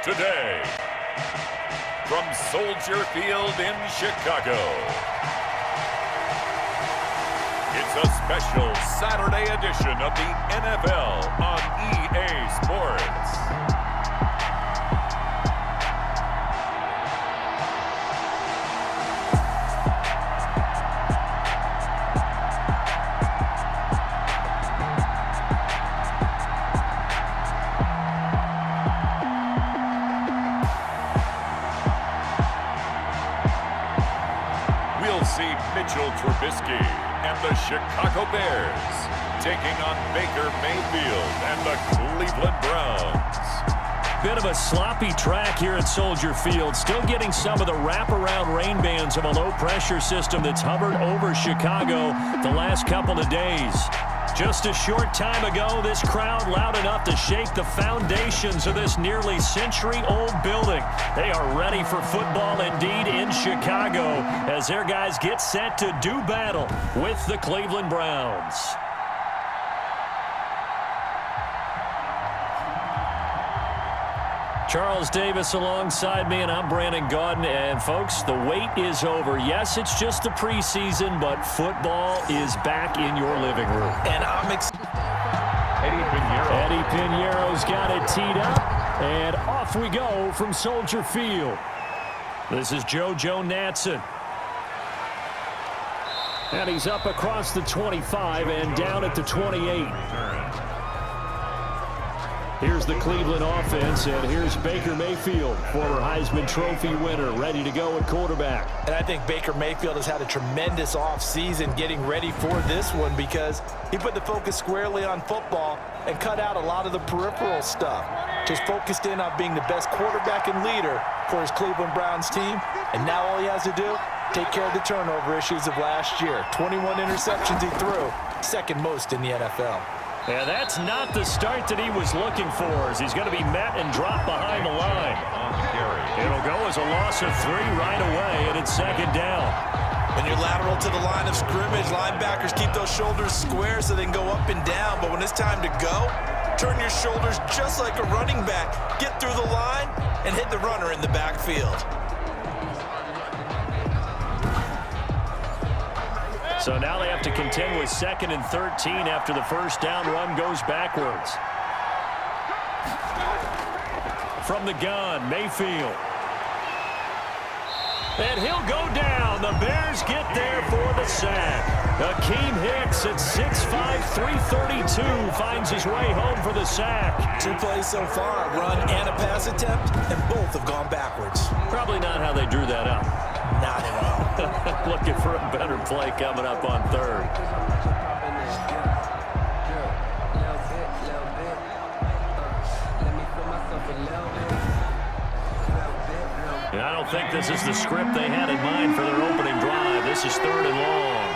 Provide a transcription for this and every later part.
Today, from Soldier Field in Chicago, it's a special Saturday edition of the NFL on EA Sports. Mitchell Trubisky and the Chicago Bears taking on Baker Mayfield and the Cleveland Browns. Bit of a sloppy track here at Soldier Field. Still getting some of the wraparound rain bands of a low-pressure system that's hovered over Chicago the last couple of days. Just a short time ago, this crowd loud enough to shake the foundations of this nearly century-old building. They are ready for football indeed in Chicago as their guys get set to do battle with the Cleveland Browns. Charles Davis alongside me, and I'm Brandon Gaudin. And, folks, the wait is over. Yes, it's just the preseason, but football is back in your living room. And I'm excited. Eddie Piñeiro's got it teed up, and off we go from Soldier Field. This is JoJo Natson. And he's up across the 25 and down at the 28. Here's the Cleveland offense, and here's Baker Mayfield, former Heisman Trophy winner, ready to go at quarterback. And I think Baker Mayfield has had a tremendous offseason getting ready for this one because he put the focus squarely on football and cut out a lot of the peripheral stuff. Just focused in on being the best quarterback and leader for his Cleveland Browns team. And now all he has to do, take care of the turnover issues of last year. 21 interceptions he threw, second most in the NFL. Yeah, that's not the start that he was looking for, as he's going to be met and dropped behind the line. It'll go as a loss of 3 right away, and it's second down. When you're lateral to the line of scrimmage, linebackers keep those shoulders square so they can go up and down. But when it's time to go, turn your shoulders just like a running back. Get through the line and hit the runner in the backfield. So now they have to contend with 2nd and 13 after the first down run goes backwards. From the gun, Mayfield. And he'll go down. The Bears get there for the sack. Akeem Hicks at 6'5", 332 finds his way home for the sack. 2 plays so far, a run and a pass attempt, and both have gone backwards. Probably not how they drew that up. Not at all. Looking for a better play coming up on 3rd. And I don't think this is the script they had in mind for their opening drive. This is 3rd and long.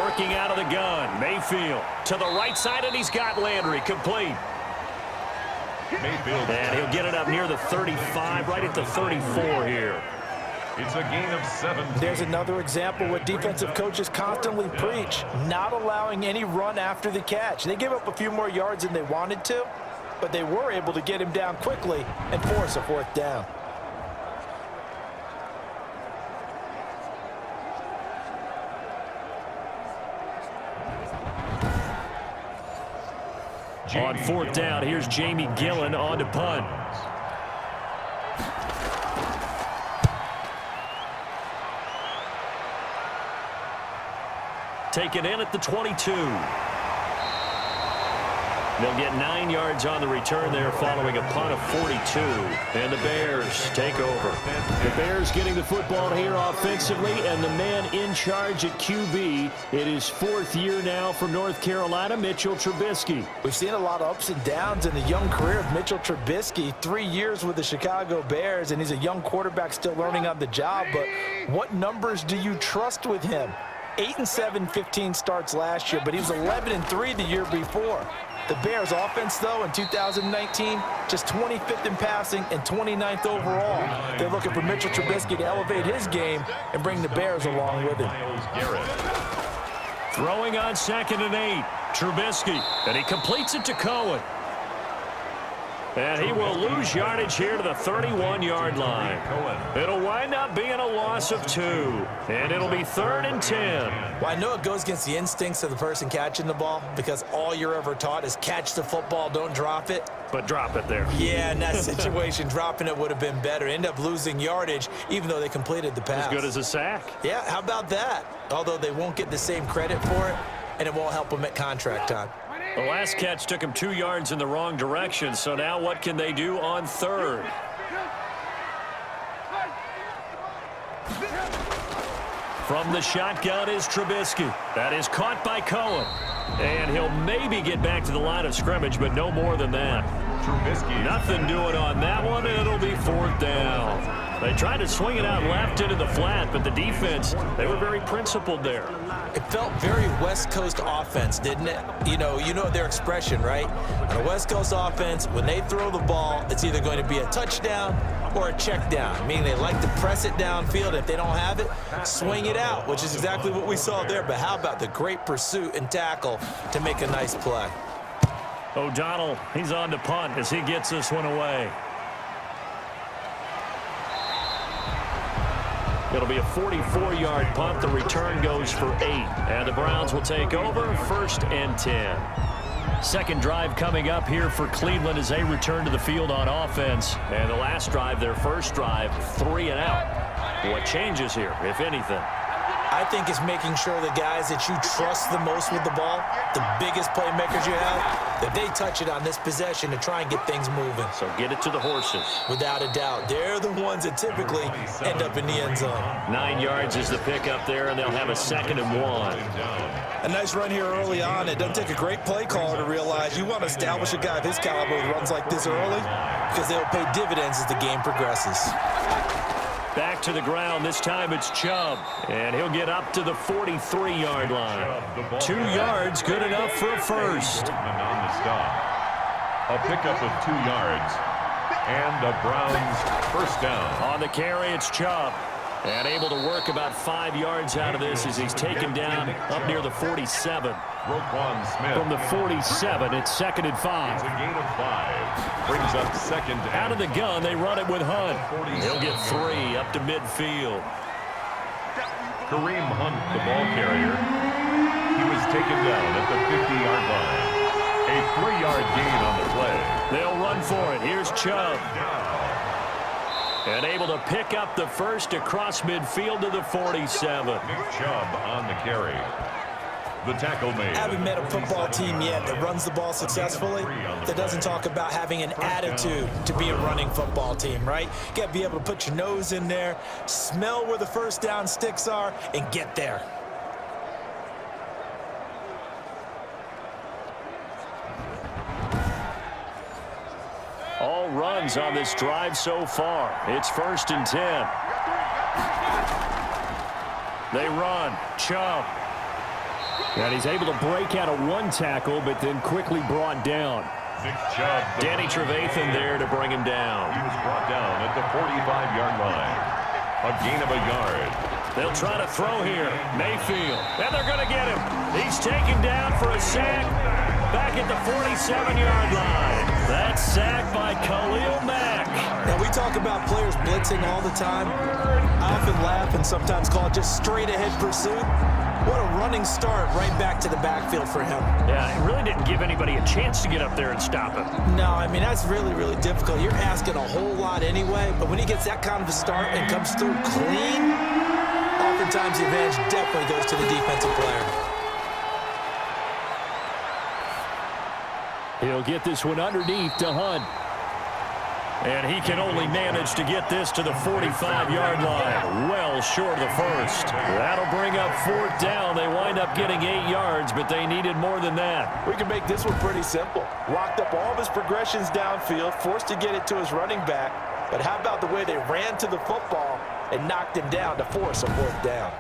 Working out of the gun, Mayfield to the right side, and he's got Landry complete. Mayfield. And he'll get it up near the 35, right at the 34 here. It's a gain of 7. There's another example what defensive coaches constantly preach, not allowing any run after the catch. They gave up a few more yards than they wanted to, but they were able to get him down quickly and force a 4th down. On 4th down, here's Jamie Gillen on to punt. Taken in at the 22. They'll get 9 yards on the return there following a punt of 42. And the Bears take over. The Bears getting the football here offensively, and the man in charge at QB. It is 4th year now from North Carolina, Mitchell Trubisky. We've seen a lot of ups and downs in the young career of Mitchell Trubisky. 3 years with the Chicago Bears, and he's a young quarterback still learning on the job. But what numbers do you trust with him? 8-7, 15 starts last year, but he was 11-3 the year before. The Bears offense, though, in 2019, just 25th in passing and 29th overall. They're looking for Mitchell Trubisky to elevate his game and bring the Bears along with him. Throwing on 2nd and 8, Trubisky, and he completes it to Cohen. And he will lose yardage here to the 31-yard line. It'll wind up being a loss of 2. And it'll be 3rd and 10. Well, I know it goes against the instincts of the person catching the ball because all you're ever taught is catch the football, don't drop it. But drop it there. Yeah, in that situation, dropping it would have been better. End up losing yardage, even though they completed the pass. As good as a sack. Yeah, how about that? Although they won't get the same credit for it, and it won't help them at contract time. The last catch took him 2 yards in the wrong direction, so now what can they do on 3rd? From the shotgun is Trubisky. That is caught by Cohen. And he'll maybe get back to the line of scrimmage, but no more than that. Trubisky. Nothing doing on that one, and it'll be 4th down. They tried to swing it out left into the flat, but the defense, they were very principled there. It felt very West Coast offense, didn't it? You know their expression, right? On a West Coast offense, when they throw the ball, it's either going to be a touchdown or a check down, meaning they like to press it downfield. If they don't have it, swing it out, which is exactly what we saw there. But how about the great pursuit and tackle to make a nice play? O'Donnell, he's on to punt as he gets this one away. It'll be a 44-yard punt. The return goes for 8. And the Browns will take over 1st and 10. Second drive coming up here for Cleveland as they return to the field on offense. And the last drive, their first drive, 3 and out. What changes here, if anything? I think it's making sure the guys that you trust the most with the ball, the biggest playmakers you have, that they touch it on this possession to try and get things moving. So get it to the horses. Without a doubt. They're the ones that typically end up in the end zone. 9 yards is the pickup there, and they'll have a 2nd and 1. A nice run here early on. It doesn't take a great play caller to realize you want to establish a guy of his caliber with runs like this early because they'll pay dividends as the game progresses. Back to the ground. This time it's Chubb. And he'll get up to the 43-yard line. 2 yards, good enough for a first. On the stop. A pickup of 2 yards. And a Browns first down. On the carry, it's Chubb. And able to work about 5 yards out of this as he's taken down up near the 47. WK1 Smith. From the 47, it's 2nd and 5. It's a gain of 5. Brings up 2nd down. Out of the gun, they run it with Hunt. He'll get 3 up to midfield. Kareem Hunt, the ball carrier. He was taken down at the 50-yard line. A 3-yard gain on the play. They'll run for it. Here's Chubb. And able to pick up the first across midfield to the 47. Nick Chubb on the carry. The tackle made. I haven't met a football team yet that runs the ball successfully that doesn't talk about having an attitude to be a running football team, right? You got to be able to put your nose in there, smell where the first down sticks are, and get there. All runs on this drive so far. It's 1st and 10. They run. Chubb. And he's able to break out of 1 tackle, but then quickly brought down. Nick Chubb. Danny Trevathan there to bring him down. He was brought down at the 45-yard line. A gain of a yard. They'll try to throw here. Mayfield. And they're going to get him. He's taken down for a sack back at the 47-yard line. That's sacked by Khalil Mack. Now, we talk about players blitzing all the time. I often laugh and sometimes call it just straight-ahead pursuit. What a running start right back to the backfield for him. Yeah, it really didn't give anybody a chance to get up there and stop him. No, I mean, that's really, really difficult. You're asking a whole lot anyway, but when he gets that kind of a start and comes through clean, oftentimes the advantage definitely goes to the defensive player. He'll get this one underneath to Hunt. And he can only manage to get this to the 45-yard line. Well short of the first. That'll bring up 4th down. They wind up getting 8 yards, but they needed more than that. We can make this one pretty simple. Locked up all of his progressions downfield, forced to get it to his running back. But how about the way they ran to the football and knocked him down to force a 4th down?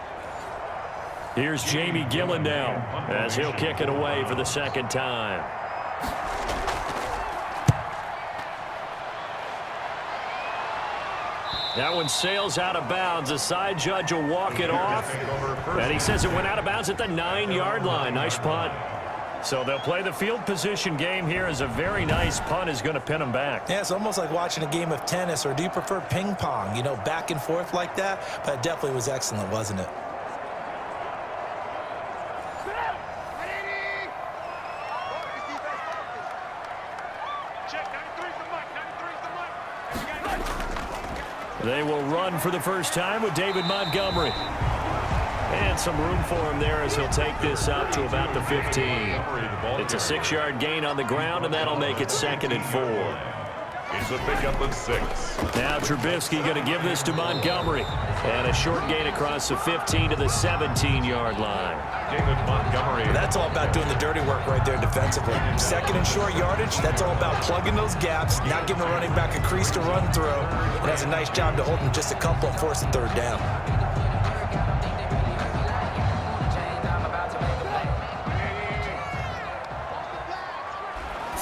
Here's Jamie Gillen now as he'll kick it away for the 2nd time. That one sails out of bounds. The side judge will walk it off. And he says it went out of bounds at the 9-yard line. Nice punt. So they'll play the field position game here as a very nice punt is going to pin them back. Yeah, it's almost like watching a game of tennis, or do you prefer ping pong? You know, back and forth like that? But it definitely was excellent, wasn't it? They will run for the first time with David Montgomery. And some room for him there as he'll take this out to about the 15. It's a 6-yard gain on the ground, and that'll make it 2nd and 4. It's a pickup of 6. Now Trubisky going to give this to Montgomery. And a short gain across the 15 to the 17-yard line. David Montgomery. That's all about doing the dirty work right there defensively. 2nd and short yardage, that's all about plugging those gaps, not giving a running back a crease to run through. And that's a nice job to hold him just a couple and force the 3rd down.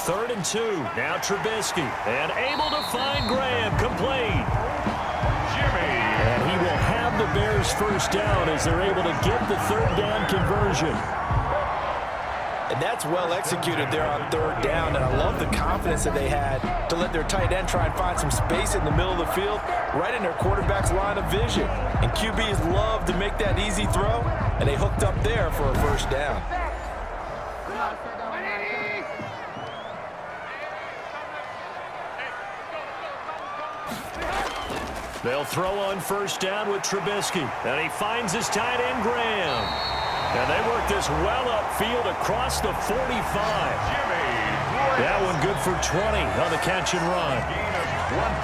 Third and 2. Now Trubisky. And able to find Graham. Complete. Jimmy. And he will have the Bears first down as they're able to get the 3rd down conversion. And that's well executed there on 3rd down. And I love the confidence that they had to let their tight end try and find some space in the middle of the field, right in their quarterback's line of vision. And QBs love to make that easy throw, and they hooked up there for a first down. They'll throw on first down with Trubisky. And he finds his tight end, Graham. And they work this well upfield across the 45. That one good for 20 on the catch and run.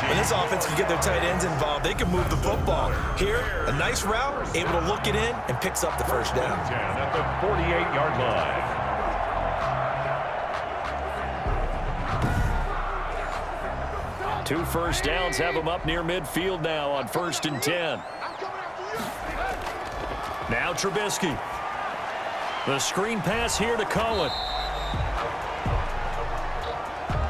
When this offense can get their tight ends involved, they can move the football. Here, a nice route, able to look it in, and picks up the first down. At the 48-yard line. 2 first downs have them up near midfield now on 1st and 10. Now Trubisky. The screen pass here to Cohen.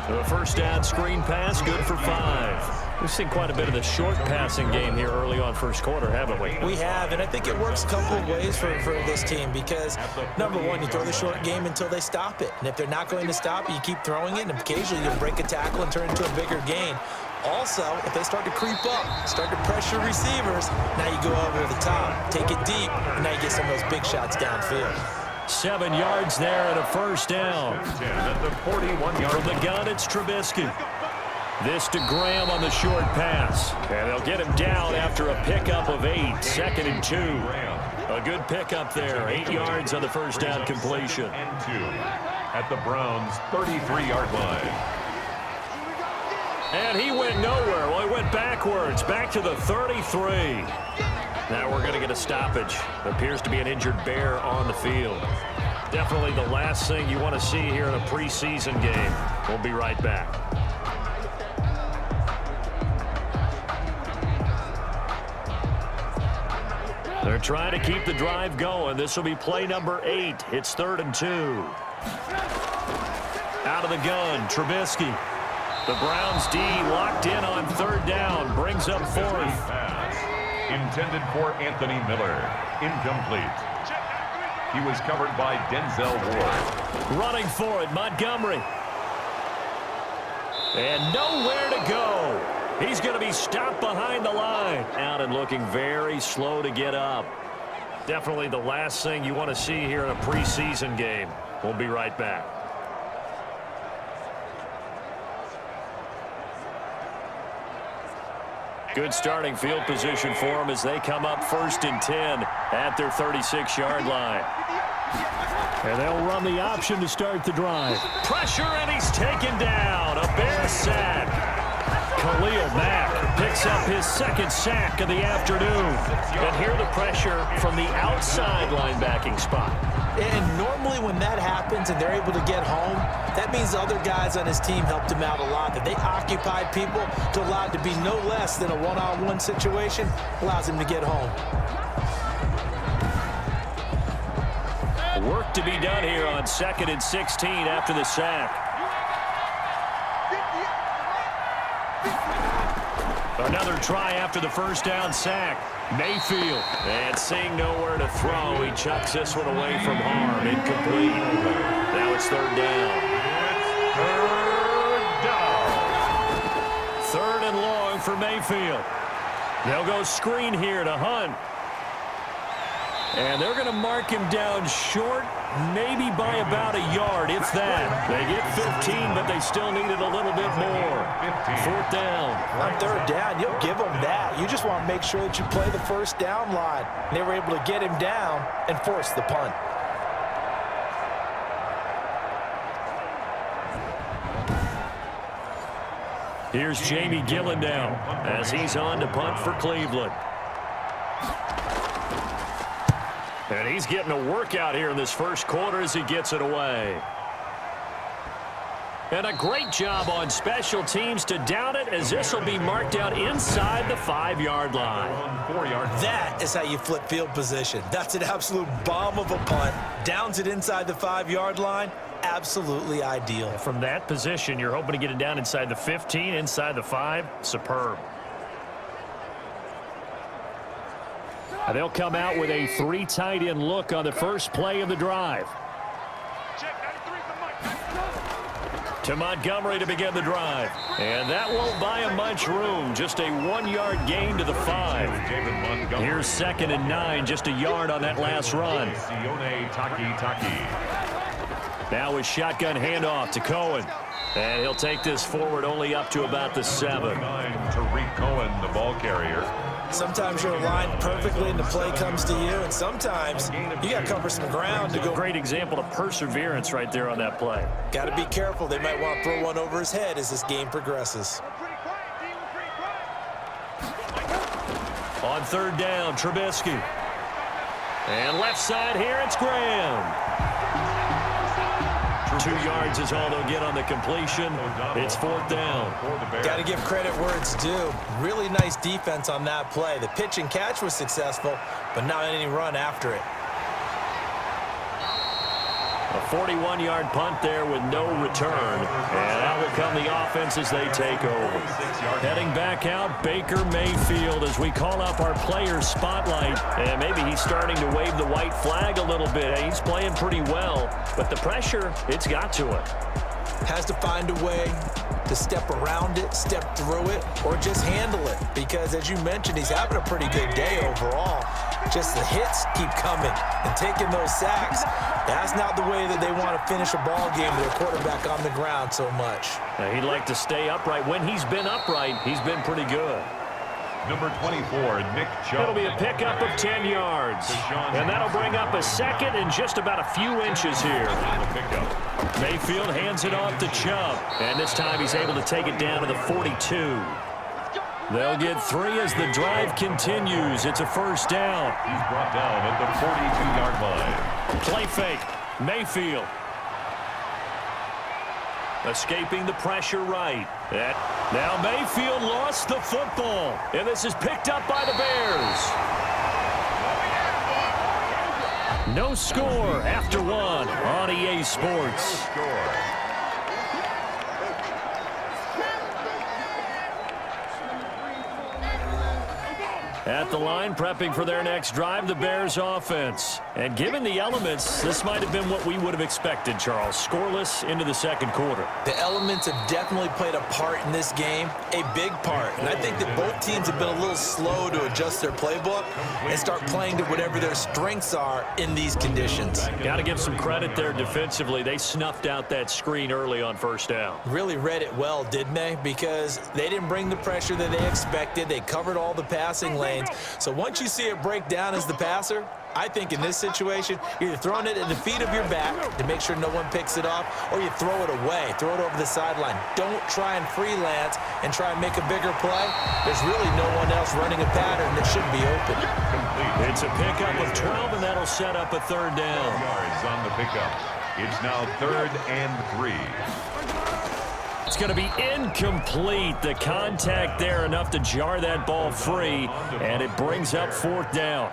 The first down screen pass, good for 5. We've seen quite a bit of the short passing game here early on first quarter, haven't we? We have, and I think it works a couple of ways for this team because, number one, you throw the short game until they stop it. And if they're not going to stop it, you keep throwing it, and occasionally you'll break a tackle and turn it into a bigger gain. Also, if they start to creep up, start to pressure receivers, now you go over the top, take it deep, and now you get some of those big shots downfield. 7 yards there and a first down. At the 41-yard From the gun, it's Trubisky. This to Graham on the short pass. And they'll get him down after a pickup of 8. 2nd and 2. A good pickup there. 8 yards on the first down completion. and 2 at the Browns' 33-yard line. And he went nowhere. Well, he went backwards, back to the 33. Now we're going to get a stoppage. Appears to be an injured Bear on the field. Definitely the last thing you want to see here in a preseason game. We'll be right back. They're trying to keep the drive going. This will be play number 8. It's 3rd and 2. Out of the gun, Trubisky. The Browns D locked in on 3rd down. Brings up 4th. Pass intended for Anthony Miller. Incomplete. He was covered by Denzel Ward. Running for it, Montgomery. And nowhere to go. He's going to be stopped behind the line. Out and looking very slow to get up. Definitely the last thing you want to see here in a preseason game. We'll be right back. Good starting field position for them as they come up 1st and 10 at their 36-yard line. And they'll run the option to start the drive. Pressure, and he's taken down. A Bear sack. Khalil Mack picks up his 2nd sack of the afternoon. And here the pressure from the outside linebacking spot. And normally when that happens and they're able to get home, that means the other guys on his team helped him out a lot. That they occupied people to allow it to be no less than a one-on-one situation, allows him to get home. Work to be done here on 2nd and 16 after the sack. Another try after the first down sack. Mayfield. And seeing nowhere to throw, he chucks this one away from harm. Incomplete. Now it's Mayfield. They'll go screen here to Hunt. And they're going to mark him down short, maybe by about a yard, if that. They get 15, but they still need it a little bit more. 4th down. On 3rd down, you'll give them that. You just want to make sure that you play the first down line. And they were able to get him down and force the punt. Here's Jamie Gillen now as he's on to punt for Cleveland. And he's getting a workout here in this first quarter as he gets it away. And a great job on special teams to down it, as this will be marked out inside the 5-yard line. That is how you flip field position. That's an absolute bomb of a punt. Downs it inside the 5-yard line. Absolutely ideal. From that position, you're hoping to get it down inside the 15, inside the 5. Superb. They'll come out with a 3 tight end look on the first play of the drive. To Montgomery to begin the drive. And that won't buy him much room. Just a 1-yard gain to the 5. Here's 2nd and 9, just a yard on that last run. Now a shotgun handoff to Cohen. And he'll take this forward only up to about the 7. Tariq Cohen, the ball carrier. Sometimes you're aligned perfectly and the play comes to you, and sometimes you got to cover some ground to go. Great example of perseverance right there on that play. Got to be careful. They might want to throw one over his head as this game progresses. On 3rd down, Trubisky. And left side here, it's Graham. 2 yards is all they'll get on the completion. It's 4th down. Got to give credit where it's due. Really nice defense on that play. The pitch and catch was successful, but not any run after it. A 41-yard punt there with no return. And out will come the offense as they take over. Heading back out, Baker Mayfield as we call up our player spotlight. And maybe he's starting to wave the white flag a little bit. He's playing pretty well, but the pressure, it's got to it. Has to find a way to step around it, step through it, or just handle it. Because as you mentioned, he's having a pretty good day overall. Just the hits keep coming and taking those sacks. That's not the way that they want to finish a ball game with their quarterback on the ground so much. Now, he'd like to stay upright. When he's been upright, he's been pretty good. Number 24, Nick Chubb. It'll be a pickup of 10 yards. And that'll bring up a 2nd and just about a few inches here. Mayfield hands it off to Chubb. And this time he's able to take it down to the 42. They'll get 3 as the drive continues. It's a 1st down. He's brought down at the 42-yard line. Play fake. Mayfield. Escaping the pressure right. Now Mayfield lost the football. And this is picked up by the Bears. No score after 1 on EA Sports. At the line, prepping for their next drive, the Bears offense. And given the elements, this might have been what we would have expected, Charles. Scoreless into the 2nd quarter. The elements have definitely played a part in this game, a big part. And I think that both teams have been a little slow to adjust their playbook and start playing to whatever their strengths are in these conditions. Got to give some credit there defensively. They snuffed out that screen early on 1st down. Really read it well, didn't they? Because they didn't bring the pressure that they expected. They covered all the passing lanes. So once you see it break down as the passer, I think in this situation, you're either throwing it at the feet of your back to make sure no one picks it off, or you throw it away, throw it over the sideline. Don't try and freelance and try and make a bigger play. There's really no one else running a pattern that should be open. It's a pickup of 12, and that'll set up a 3rd down. Yards on the pickup. It's now 3rd and 3. It's going to be incomplete. The contact there enough to jar that ball free, and it brings up 4th down.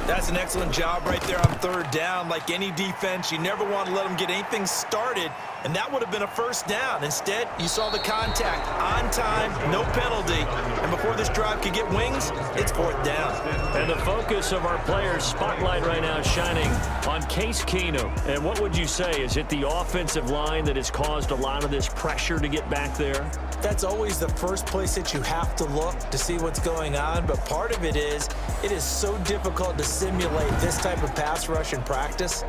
That's an excellent job right there on 3rd down. Like any defense, you never want to let them get anything started, and that would have been a 1st down. Instead, you saw the contact on time, no penalty, and before this drive could get wings, it's 4th down. And the focus of our players' spotlight right now is shining on Case Keenum. And what would you say? Is it the offensive line that has caused a lot of this pressure to get back there? That's always the first place that you have to look to see what's going on, but part of it is so difficult to simulate this type of pass rush in practice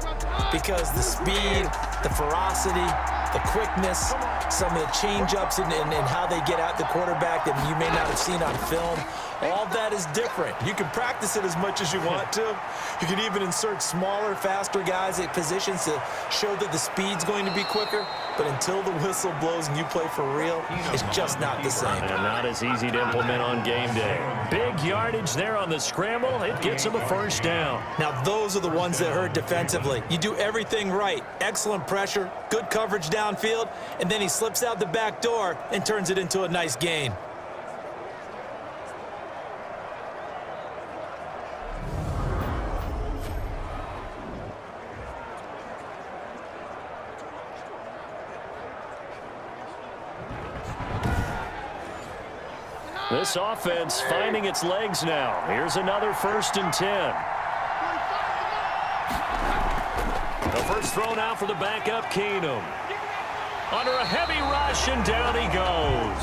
because the speed, the ferocity, the quickness, some of the change-ups and how they get at the quarterback that you may not have seen on film, all that is different. You can practice it as much as you want to. You can even insert smaller, faster guys at positions to show that the speed's going to be quicker, but until the whistle blows and you play for real, it's just not the same. And not as easy to implement on game day. Big yardage there on the scramble. It gets him a first down. Now, those are the ones that hurt defensively. You do everything right. Excellent pressure, good coverage downfield, and then he slips out the back door and turns it into a nice gain. This offense finding its legs now. Here's another 1st and 10. The first thrown out for the backup, Keenum. Under a heavy rush, and down he goes.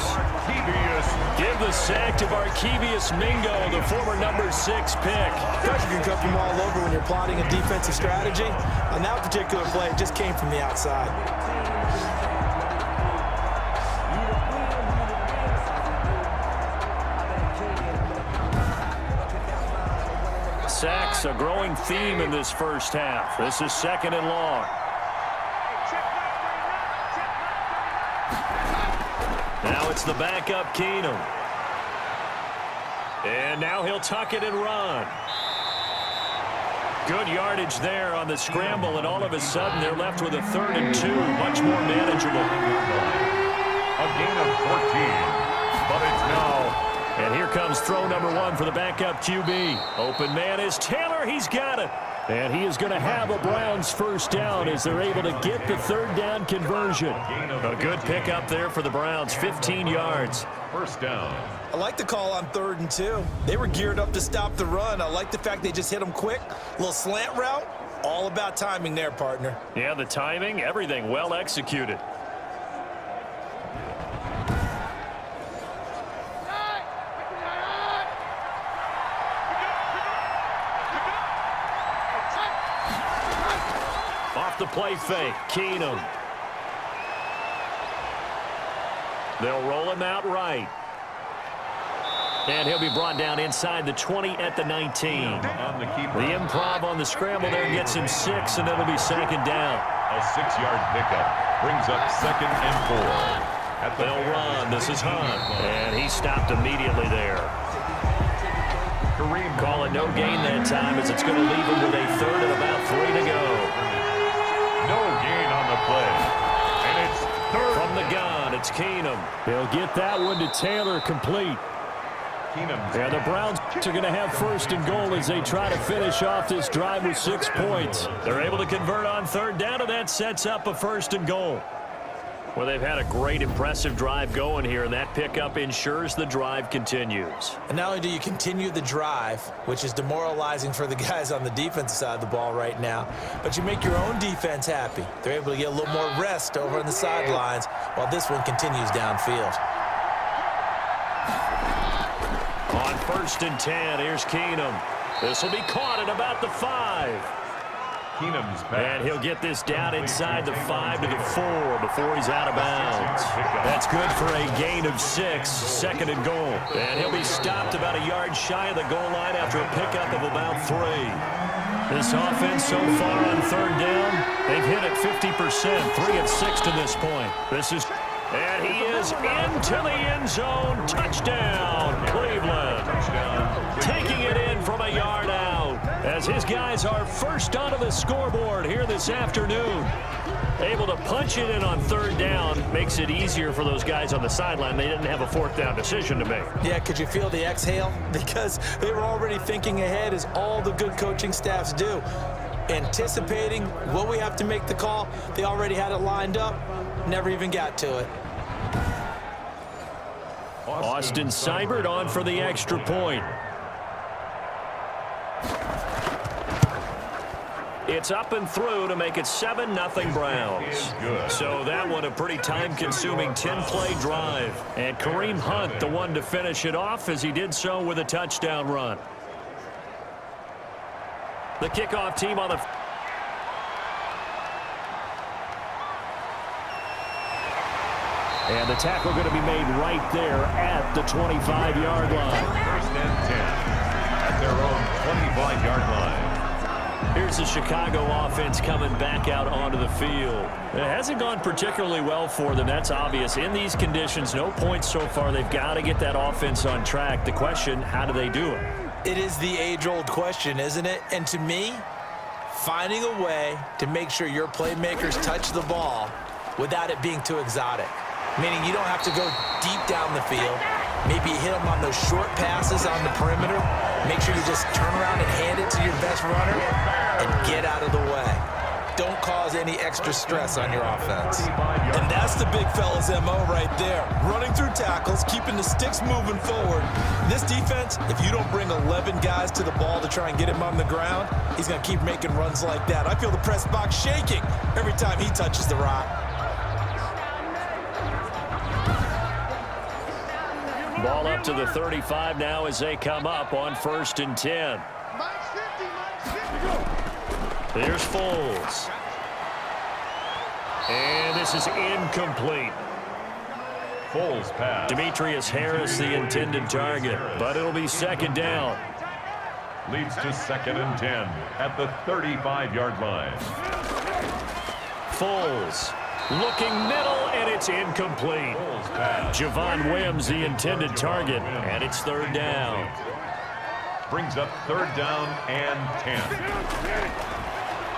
Give the sack to Barkevious Mingo, the former number 6 pick. Coach, you can cut them all over when you're plotting a defensive strategy. On that particular play, it just came from the outside. Sacks, a growing theme in this first half. This is 2nd and long. Now it's the backup, Keenum. And now he'll tuck it and run. Good yardage there on the scramble, and all of a sudden they're left with a 3rd and 2. Much more manageable. A gain of 14, but it's now. And here comes throw number 1 for the backup QB. Open man is Taylor. He's got it. And he is going to have a Browns first down as they're able to get the 3rd down conversion. A good pickup there for the Browns, 15 yards. First down. I like the call on 3rd and 2. They were geared up to stop the run. I like the fact they just hit them quick. A little slant route. All about timing there, partner. Yeah, the timing, everything well executed. Off the play fake, Keenum. They'll roll him out right. And he'll be brought down inside the 20 at the 19. The improv on the scramble there gets him 6, and it'll be 2nd down. A 6-yard pickup brings up 2nd and 4. They'll run. This is Hunt. And he stopped immediately there. Call it no gain that time as it's going to leave him with a 3rd and about 3 to go. No gain on the play. And it's 3rd. From the gun, it's Keenum. They'll get that one to Taylor complete. Yeah, the Browns are going to have 1st and goal as they try to finish off this drive with 6 points. They're able to convert on 3rd down, and that sets up a 1st and goal. Well, they've had a great, impressive drive going here, and that pickup ensures the drive continues. And not only do you continue the drive, which is demoralizing for the guys on the defensive side of the ball right now, but you make your own defense happy. They're able to get a little more rest over on the sidelines while this one continues downfield. On 1st and 10, here's Keenum. This will be caught at about the 5. Keenum's pass. And he'll get this down inside the 5 to the 4 before he's out of bounds. That's good for a gain of 6, 2nd and goal. And he'll be stopped about a yard shy of the goal line after a pickup of about 3. This offense so far on 3rd down, they've hit it 50%, 3 of 6 to this point. And he is into the end zone. Touchdown, Cleveland. Taking it in from a yard out as his guys are first onto the scoreboard here this afternoon. Able to punch it in on 3rd down makes it easier for those guys on the sideline. They didn't have a 4th down decision to make. Yeah, could you feel the exhale? Because they were already thinking ahead, as all the good coaching staffs do. Anticipating what we have to make the call. They already had it lined up. Never even got to it. Austin Seibert on for the extra point. It's up and through to make it 7-0 Browns. So that one a pretty time-consuming 10-play drive. And Kareem Hunt, the one to finish it off, as he did so with a touchdown run. The kickoff team on the... And the tackle going to be made right there at the 25-yard line. First and 10 at their own 25-yard line. Here's the Chicago offense coming back out onto the field. It hasn't gone particularly well for them. That's obvious. In these conditions, no points so far. They've got to get that offense on track. The question, how do they do it? It is the age-old question, isn't it? And to me, finding a way to make sure your playmakers touch the ball without it being too exotic. Meaning you don't have to go deep down the field. Maybe hit them on those short passes on the perimeter. Make sure you just turn around and hand it to your best runner and get out of the way. Don't cause any extra stress on your offense. And that's the big fella's MO right there. Running through tackles, keeping the sticks moving forward. This defense, if you don't bring 11 guys to the ball to try and get him on the ground, he's going to keep making runs like that. I feel the press box shaking every time he touches the rock. Ball up to the 35 now as they come up on 1st and 10. Here's Foles. And this is incomplete. Foles pass. Demetrius Harris, the intended target, but it'll be 2nd down. Leads to 2nd and 10 at the 35-yard line. Foles. Looking middle, and it's incomplete. Javon Wims, the intended target, and it's 3rd down. Brings up 3rd down and 10.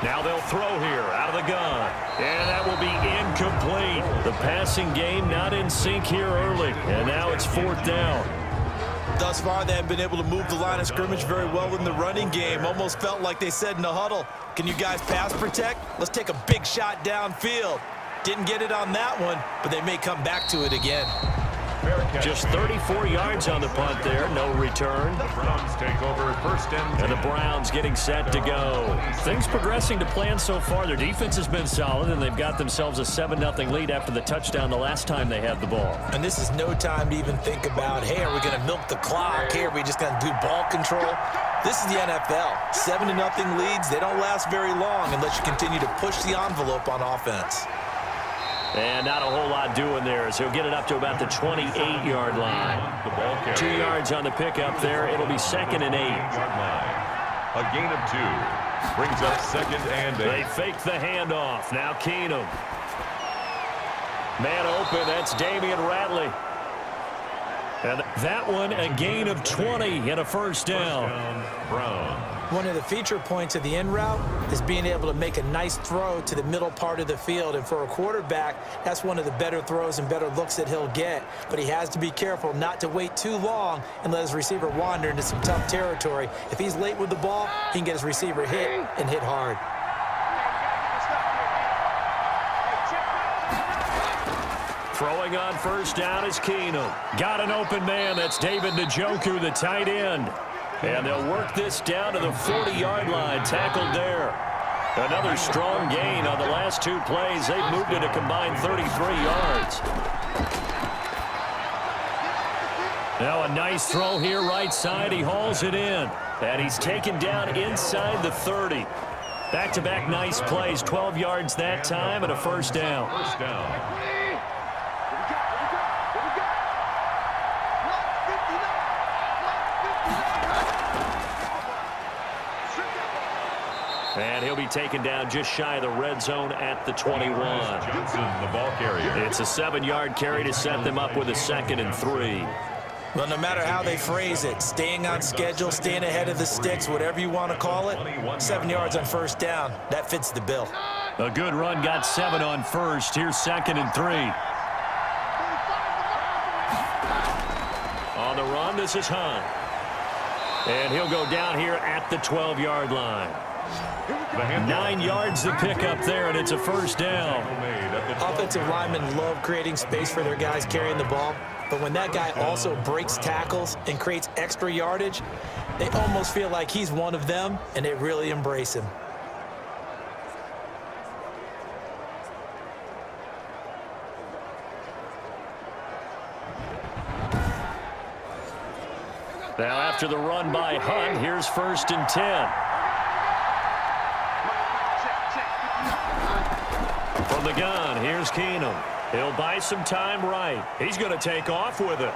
Now they'll throw here out of the gun, and that will be incomplete. The passing game not in sync here early, and now it's 4th down. Thus far, they haven't been able to move the line of scrimmage very well in the running game. Almost felt like they said in the huddle, can you guys pass protect? Let's take a big shot downfield. Didn't get it on that one, but they may come back to it again. Just 34 yards on the punt there, no return. The Browns take over 1st and 10. And the Browns getting set to go. Things progressing to plan so far. Their defense has been solid, and they've got themselves a 7-0 lead after the touchdown the last time they had the ball. And this is no time to even think about, hey, are we going to milk the clock? Hey, are we just going to do ball control? This is the NFL. 7-0 leads, they don't last very long unless you continue to push the envelope on offense. And not a whole lot doing there, so he'll get it up to about the 28-yard line. 2 yards on the pickup there. It'll be 2nd and 8. A gain of 2. Brings up 2nd and 8. They fake the handoff. Now Keenum. Man open, that's Damian Ratley. And that one, a gain of 20 and a 1st down. Brown. One of the feature points of the in route is being able to make a nice throw to the middle part of the field. And for a quarterback, that's one of the better throws and better looks that he'll get. But he has to be careful not to wait too long and let his receiver wander into some tough territory. If he's late with the ball, he can get his receiver hit and hit hard. Throwing on 1st down is Keenum. Got an open man. That's David Njoku, the tight end. And they'll work this down to the 40-yard line. Tackled there. Another strong gain on the last 2 plays. They've moved it a combined 33 yards. Now a nice throw here right side. He hauls it in. And he's taken down inside the 30. Back-to-back nice plays. 12 yards that time and a 1st down. 1st down. And he'll be taken down just shy of the red zone at the 21. Johnson, the ball carrier. It's a 7-yard carry to set them up with a 2nd and 3. Well, no matter how they phrase it, staying on schedule, staying ahead of the sticks, whatever you want to call it, 7 yards on 1st down, that fits the bill. A good run, got 7 on 1st. Here's 2nd and 3. On the run, this is Hunt. And he'll go down here at the 12-yard line. 9 yards to pick up there, and it's a 1st down. Offensive linemen love creating space for their guys carrying the ball, but when that guy also breaks tackles and creates extra yardage, they almost feel like he's one of them, and they really embrace him. Now after the run by Hunt, here's 1st and 10. From the gun, here's Keenum. He'll buy some time right. He's going to take off with it.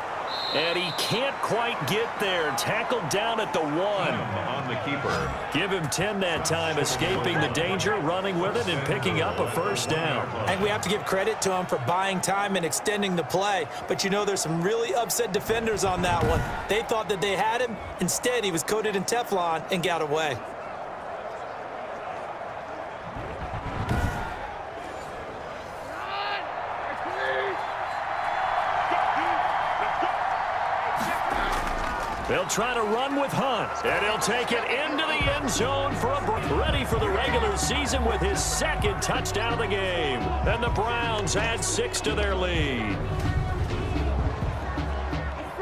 And he can't quite get there. Tackled down at the 1. On the keeper. Give him 10 that time, escaping the danger, running with it, and picking up a 1st down. And we have to give credit to him for buying time and extending the play. But you know, there's some really upset defenders on that one. They thought that they had him. Instead, he was coated in Teflon and got away. They'll try to run with Hunt, and he'll take it into the end zone for a break. Ready for the regular season with his 2nd touchdown of the game. And the Browns add 6 to their lead.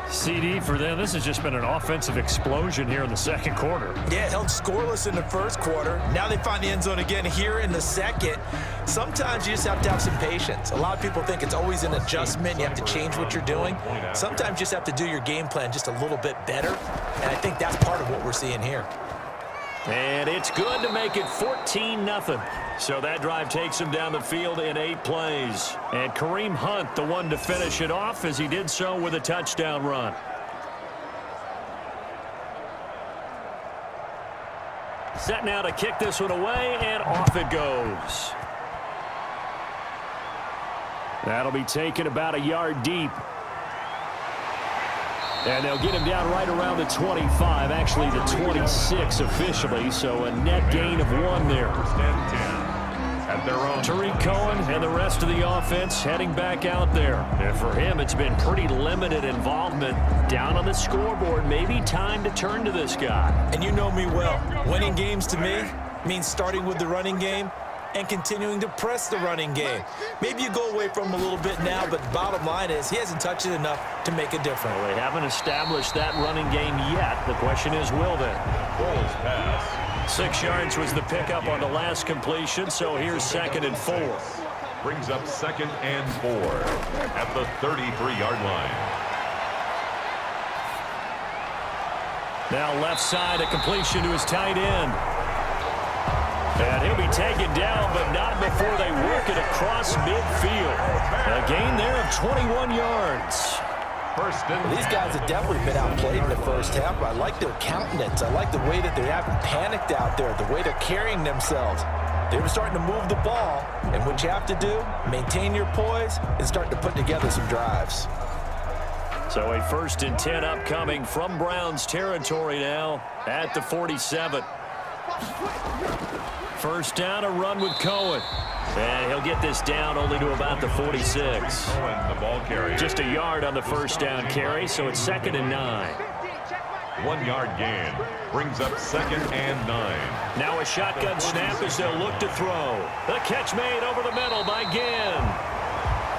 CD for them, this has just been an offensive explosion here in the 2nd quarter. Yeah, held scoreless in the 1st quarter. Now they find the end zone again here in the 2nd. Sometimes you just have to have some patience. A lot of people think it's always an adjustment. You have to change what you're doing. Sometimes you just have to do your game plan just a little bit better. And I think that's part of what we're seeing here. And it's good to make it 14-0. So that drive takes him down the field in 8 plays. And Kareem Hunt, the one to finish it off, as he did so with a touchdown run. Set now to kick this one away, and off it goes. That'll be taken about a yard deep. And they'll get him down right around the 25, actually the 26 officially, so a net gain of 1 there. At their own. Tariq Cohen and the rest of the offense heading back out there. And for him, it's been pretty limited involvement down on the scoreboard. Maybe time to turn to this guy. And you know me well. Winning games to me means starting with the running game and continuing to press the running game. Maybe you go away from him a little bit now, but the bottom line is he hasn't touched it enough to make a difference. Well, they haven't established that running game yet. The question is, will they? Foles pass. 6 yards was the pickup on the last completion, so here's 2nd and 4. Brings up 2nd and 4 at the 33-yard line. Now left side, a completion to his tight end. And he'll be taken down, but not before they work it across midfield. A gain there of 21 yards. These guys have definitely been outplayed in the 1st half, but I like their countenance. I like the way that they haven't panicked out there, the way they're carrying themselves. They were starting to move the ball, and what you have to do, maintain your poise and start to put together some drives. So a 1st and 10 upcoming from Browns territory now at the 47. 1st down, a run with Cohen. And he'll get this down only to about the 46. Cohen, the ball carrier. Just a yard on the 1st down carry, so it's 2nd and 9. 1 yard gain. Brings up 2nd and 9. Now a shotgun snap as they'll look to throw. The catch made over the middle by Ginn.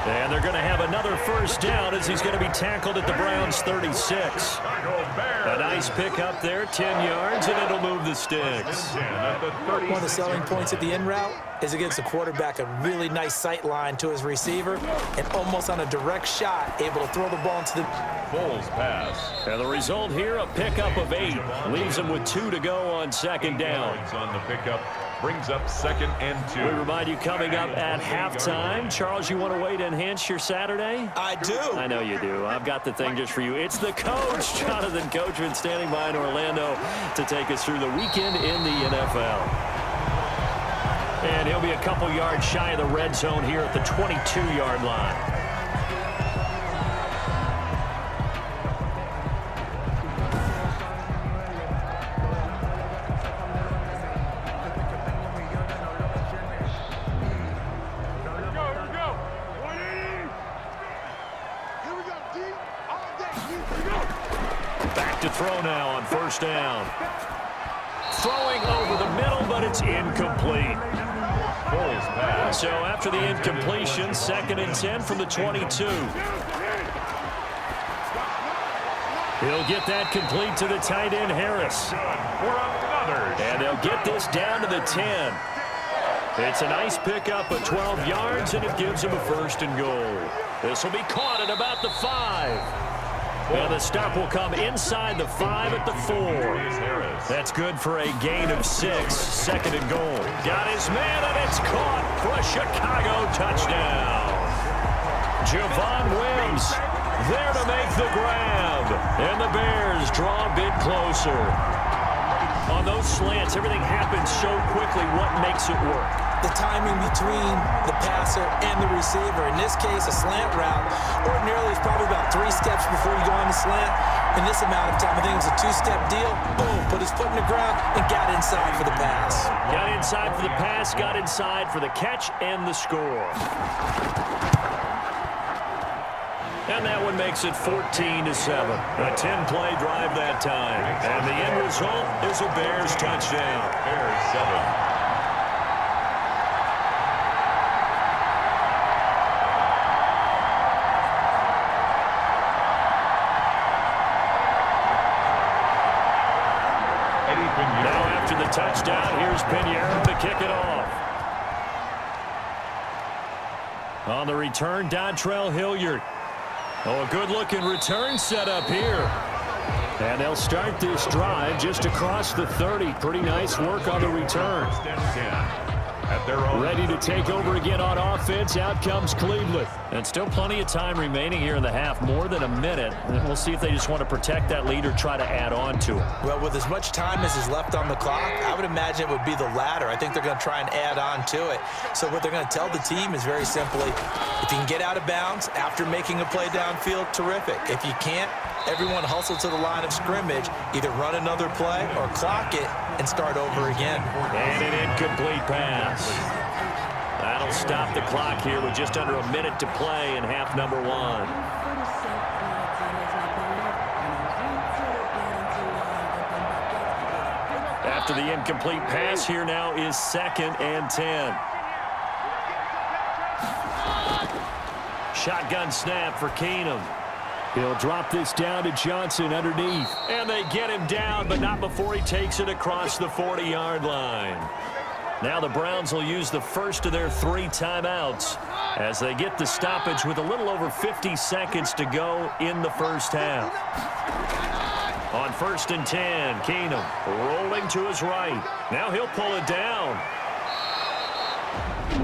And they're going to have another 1st down as he's going to be tackled at the Browns' 36. A nice pick up there, 10 yards, and it'll move the sticks. One of the selling points of the in route is against the quarterback, a really nice sight line to his receiver, and almost on a direct shot, able to throw the ball into the... Foles pass. And the result here, a pickup of 8. Leaves him with 2 to go on 2nd down. On the pickup. Brings up 2nd and 2. We remind you, coming up at halftime. Charles, you want a way to enhance your Saturday? I do. I know you do. I've got the thing just for you. It's the coach, Jonathan Coachman, standing by in Orlando to take us through the weekend in the NFL. And he'll be a couple yards shy of the red zone here at the 22-yard line. Back to throw now on 1st down. Throwing over the middle, but it's incomplete. Foles pass. So after the incompletion, 2nd and 10 from the 22. He'll get that complete to the tight end, Harris. And they'll get this down to the 10. It's a nice pickup of 12 yards, and it gives him a 1st and goal. This will be caught at about the 5. And the stop will come inside the 5 at the 4. That's good for a gain of 6. 2nd and goal. Got his man, and it's caught for a Chicago touchdown. Javon Wims there to make the grab. And the Bears draw a bit closer. On those slants, everything happens so quickly. What makes it work? The timing between the passer and the receiver. In this case, a slant route. Ordinarily, it's probably about 3 steps before you go on the slant. In this amount of time, I think it was a 2-step deal. Boom, put his foot in the ground and got inside for the pass. Got inside for the pass, got inside for the catch and the score. And that one makes it 14-7. A 10-play drive that time. And the end result is a Bears touchdown. Bears 7. Now after the touchdown, here's Pinheiro to kick it off. On the return, Dontrell Hilliard. Oh, a good-looking return set up here. And they'll start this drive just across the 30. Pretty nice work on the return. Ready to take over again on offense. Out comes Cleveland. And still plenty of time remaining here in the half, more than a minute. And we'll see if they just want to protect that lead or try to add on to it. Well, with as much time as is left on the clock, I would imagine it would be the latter. I think they're going to try and add on to it. So what they're going to tell the team is very simply, if you can get out of bounds after making a play downfield, terrific. If you can't, everyone hustle to the line of scrimmage, either run another play or clock it and start over again. And an incomplete pass. That'll stop the clock here with just under a minute to play in half number 1. After the incomplete pass, here now is 2nd and 10. Shotgun snap for Keenum. He'll drop this down to Johnson underneath. And they get him down, but not before he takes it across the 40-yard line. Now the Browns will use the first of their 3 timeouts as they get the stoppage with a little over 50 seconds to go in the first half. On 1st and 10, Keenum rolling to his right. Now he'll pull it down.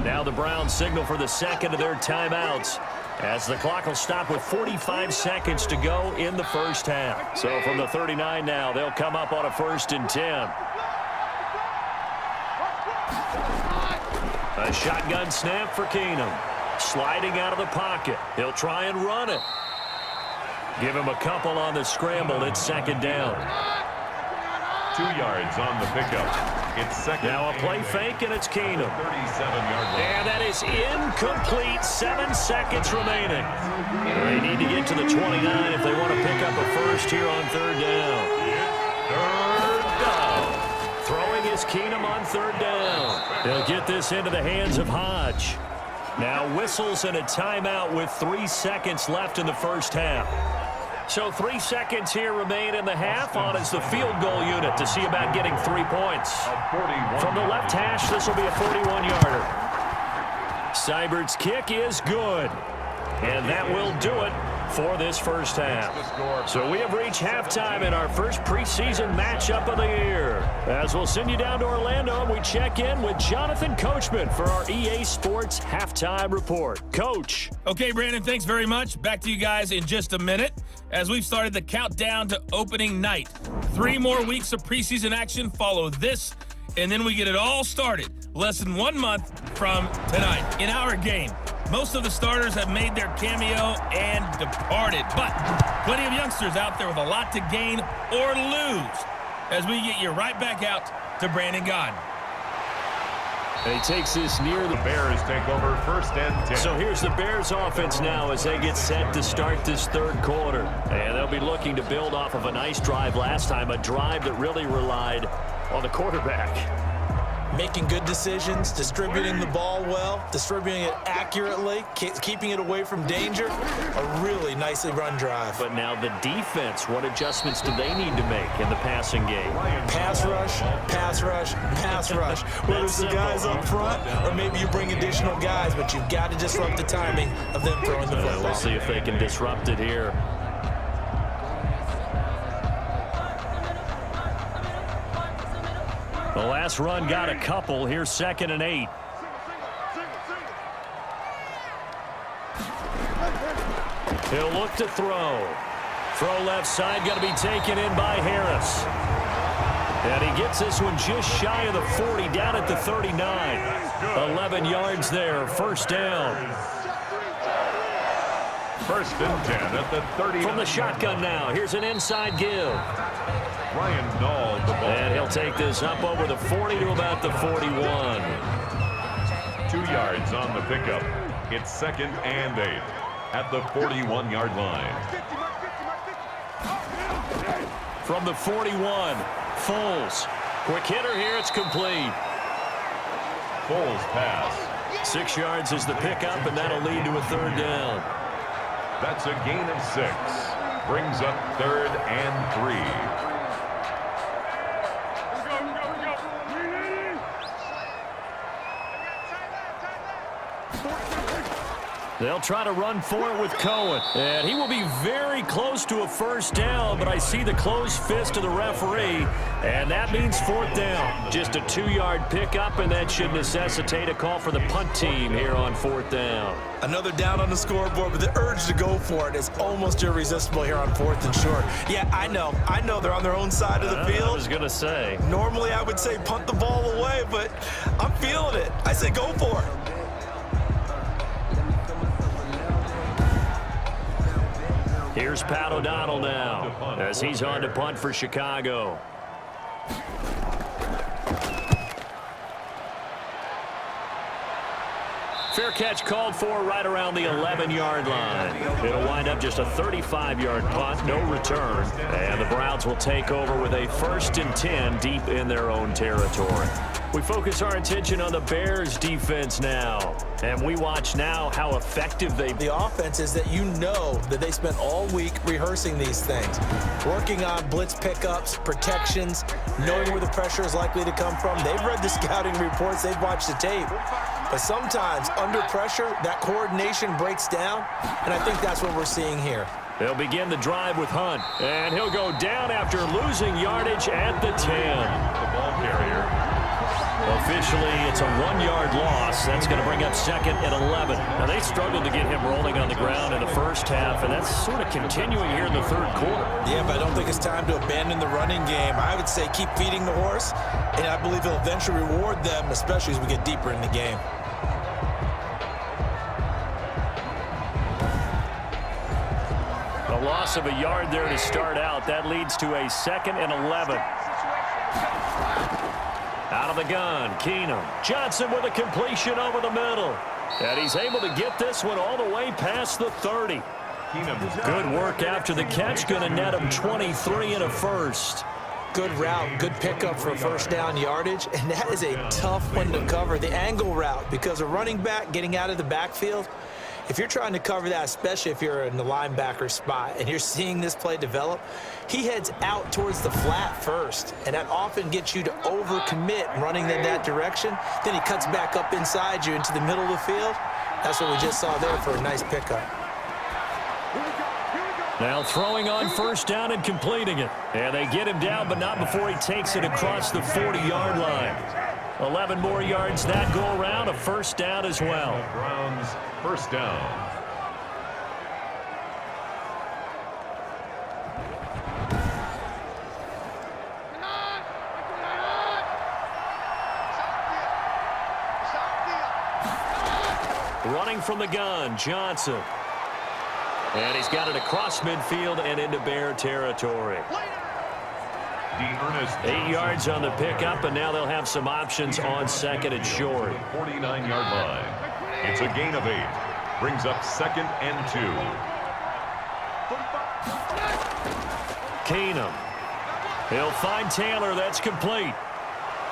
Now the Browns signal for the second of their timeouts as the clock will stop with 45 seconds to go in the first half. So from the 39 now, they'll come up on a 1st and 10. A shotgun snap for Keenum. Sliding out of the pocket. He'll try and run it. Give him a couple on the scramble. It's 2nd down. 2 yards on the pickup. It's 2nd. Now a play fake, and it's Keenum. 37-yard line. And that is incomplete. 7 seconds remaining. They need to get to the 29 if they want to pick up a first here on 3rd down. 3rd down. Throwing is Keenum on 3rd down. They'll get this into the hands of Hodge. Now whistles and a timeout with 3 seconds left in the first half. So 3 seconds here remain in the half. On is the field goal unit to see about getting 3 points. From the left hash, this will be a 41-yarder. Seibert's kick is good. And that will do it for this first half. So we have reached halftime in our first preseason matchup of the year. As we'll send you down to Orlando, we check in with Jonathan Coachman for our EA Sports Halftime Report. Coach. Okay, Brandon, thanks very much. Back to you guys in just a minute as we've started the countdown to opening night. 3 more weeks of preseason action follow this, and then we get it all started less than 1 month from tonight. In our game, most of the starters have made their cameo and departed, but plenty of youngsters out there with a lot to gain or lose as we get you right back out to Brandon Gaudin. And he takes this near the Bears take over 1st and 10. So here's the Bears offense now as they get set to start this 3rd quarter. And they'll be looking to build off of a nice drive last time, a drive that really relied on the quarterback. Making good decisions, distributing the ball well, distributing it accurately, keeping it away from danger. A really nicely run drive. But now the defense, what adjustments do they need to make in the passing game? Pass rush, pass rush, pass rush. Whether it's the guys up front or maybe you bring additional guys, but you've got to disrupt the timing of them throwing the football. We'll see if they can disrupt it here. The last run got a couple. Here's 2nd and 8. He'll look to throw. Throw left side, going to be taken in by Harris. And he gets this one just shy of the 40, down at the 39. 11 yards there, 1st down. 1st and 10 at the 30. From the shotgun now, here's an inside give. Ryan Nall the ball. And he'll take this up over the 40 to about the 41. 2 yards on the pickup. It's 2nd and 8 at the 41-yard line. From the 41, Foles. Quick hitter here, it's complete. Foles pass. 6 yards is the pickup, and that'll lead to a 3rd down. That's a gain of 6. Brings up 3rd and 3. They'll try to run for it with Cohen. And he will be very close to a 1st down, but I see the closed fist of the referee, and that means 4th down. Just a 2-yard pickup, and that should necessitate a call for the punt team here on 4th down. Another down on the scoreboard, but the urge to go for it is almost irresistible here on 4th and short. Yeah, I know they're on their own side of the field. I was going to say. Normally I would say punt the ball away, but I'm feeling it. I say go for it. Here's Pat O'Donnell now as he's on to punt for Chicago. Fair catch called for right around the 11-yard line. It'll wind up just a 35-yard punt, no return. And the Browns will take over with a 1st and 10 deep in their own territory. We focus our attention on the Bears defense now. And we watch now how effective The offense is that you know that they spent all week rehearsing these things. Working on blitz pickups, protections, knowing where the pressure is likely to come from. They've read the scouting reports. They've watched the tape. But sometimes, under pressure, that coordination breaks down. And I think that's what we're seeing here. They'll begin the drive with Hunt. And he'll go down after losing yardage at the 10. The ball carrier. Officially, it's a 1-yard loss. That's going to bring up 2nd and 11. Now, they struggled to get him rolling on the ground in the 1st half, and that's sort of continuing here in the 3rd quarter. Yeah, but I don't think it's time to abandon the running game. I would say keep feeding the horse, and I believe he'll eventually reward them, especially as we get deeper in the game. A loss of a yard there to start out. That leads to a 2nd and 11. Out of the gun, Keenum. Johnson with a completion over the middle. And he's able to get this one all the way past the 30. Good work after the catch. Going to net him 23 and a 1st. Good route, good pickup for 1st down yardage. And that is a tough one to cover, the angle route, because a running back getting out of the backfield, if you're trying to cover that, especially if you're in the linebacker spot and you're seeing this play develop, he heads out towards the flat first, and that often gets you to overcommit running in that direction. Then he cuts back up inside you into the middle of the field. That's what we just saw there for a nice pickup. Now throwing on 1st down and completing it. And they get him down, but not before he takes it across the 40-yard line. 11 more yards that go around, a 1st down as well. Browns 1st down. Running from the gun, Johnson. And he's got it across midfield and into Bear territory. 8 yards on the pickup, and now they'll have some options on 2nd and short. 49-yard line. It's a gain of 8. Brings up 2nd and 2. Keenum. He'll find Taylor. That's complete.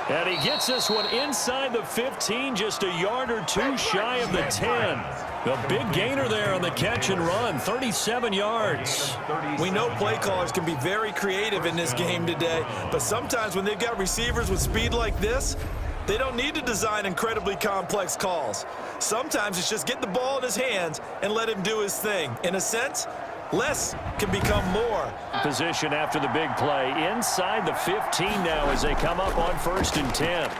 And he gets this one inside the 15, just a yard or 2 shy of the 10. A big gainer there on the catch and run, 37 yards. We know play callers can be very creative in this game today, but sometimes when they've got receivers with speed like this, they don't need to design incredibly complex calls. Sometimes it's just get the ball in his hands and let him do his thing. In a sense, less can become more. Position after the big play. Inside the 15 now as they come up on 1st and 10.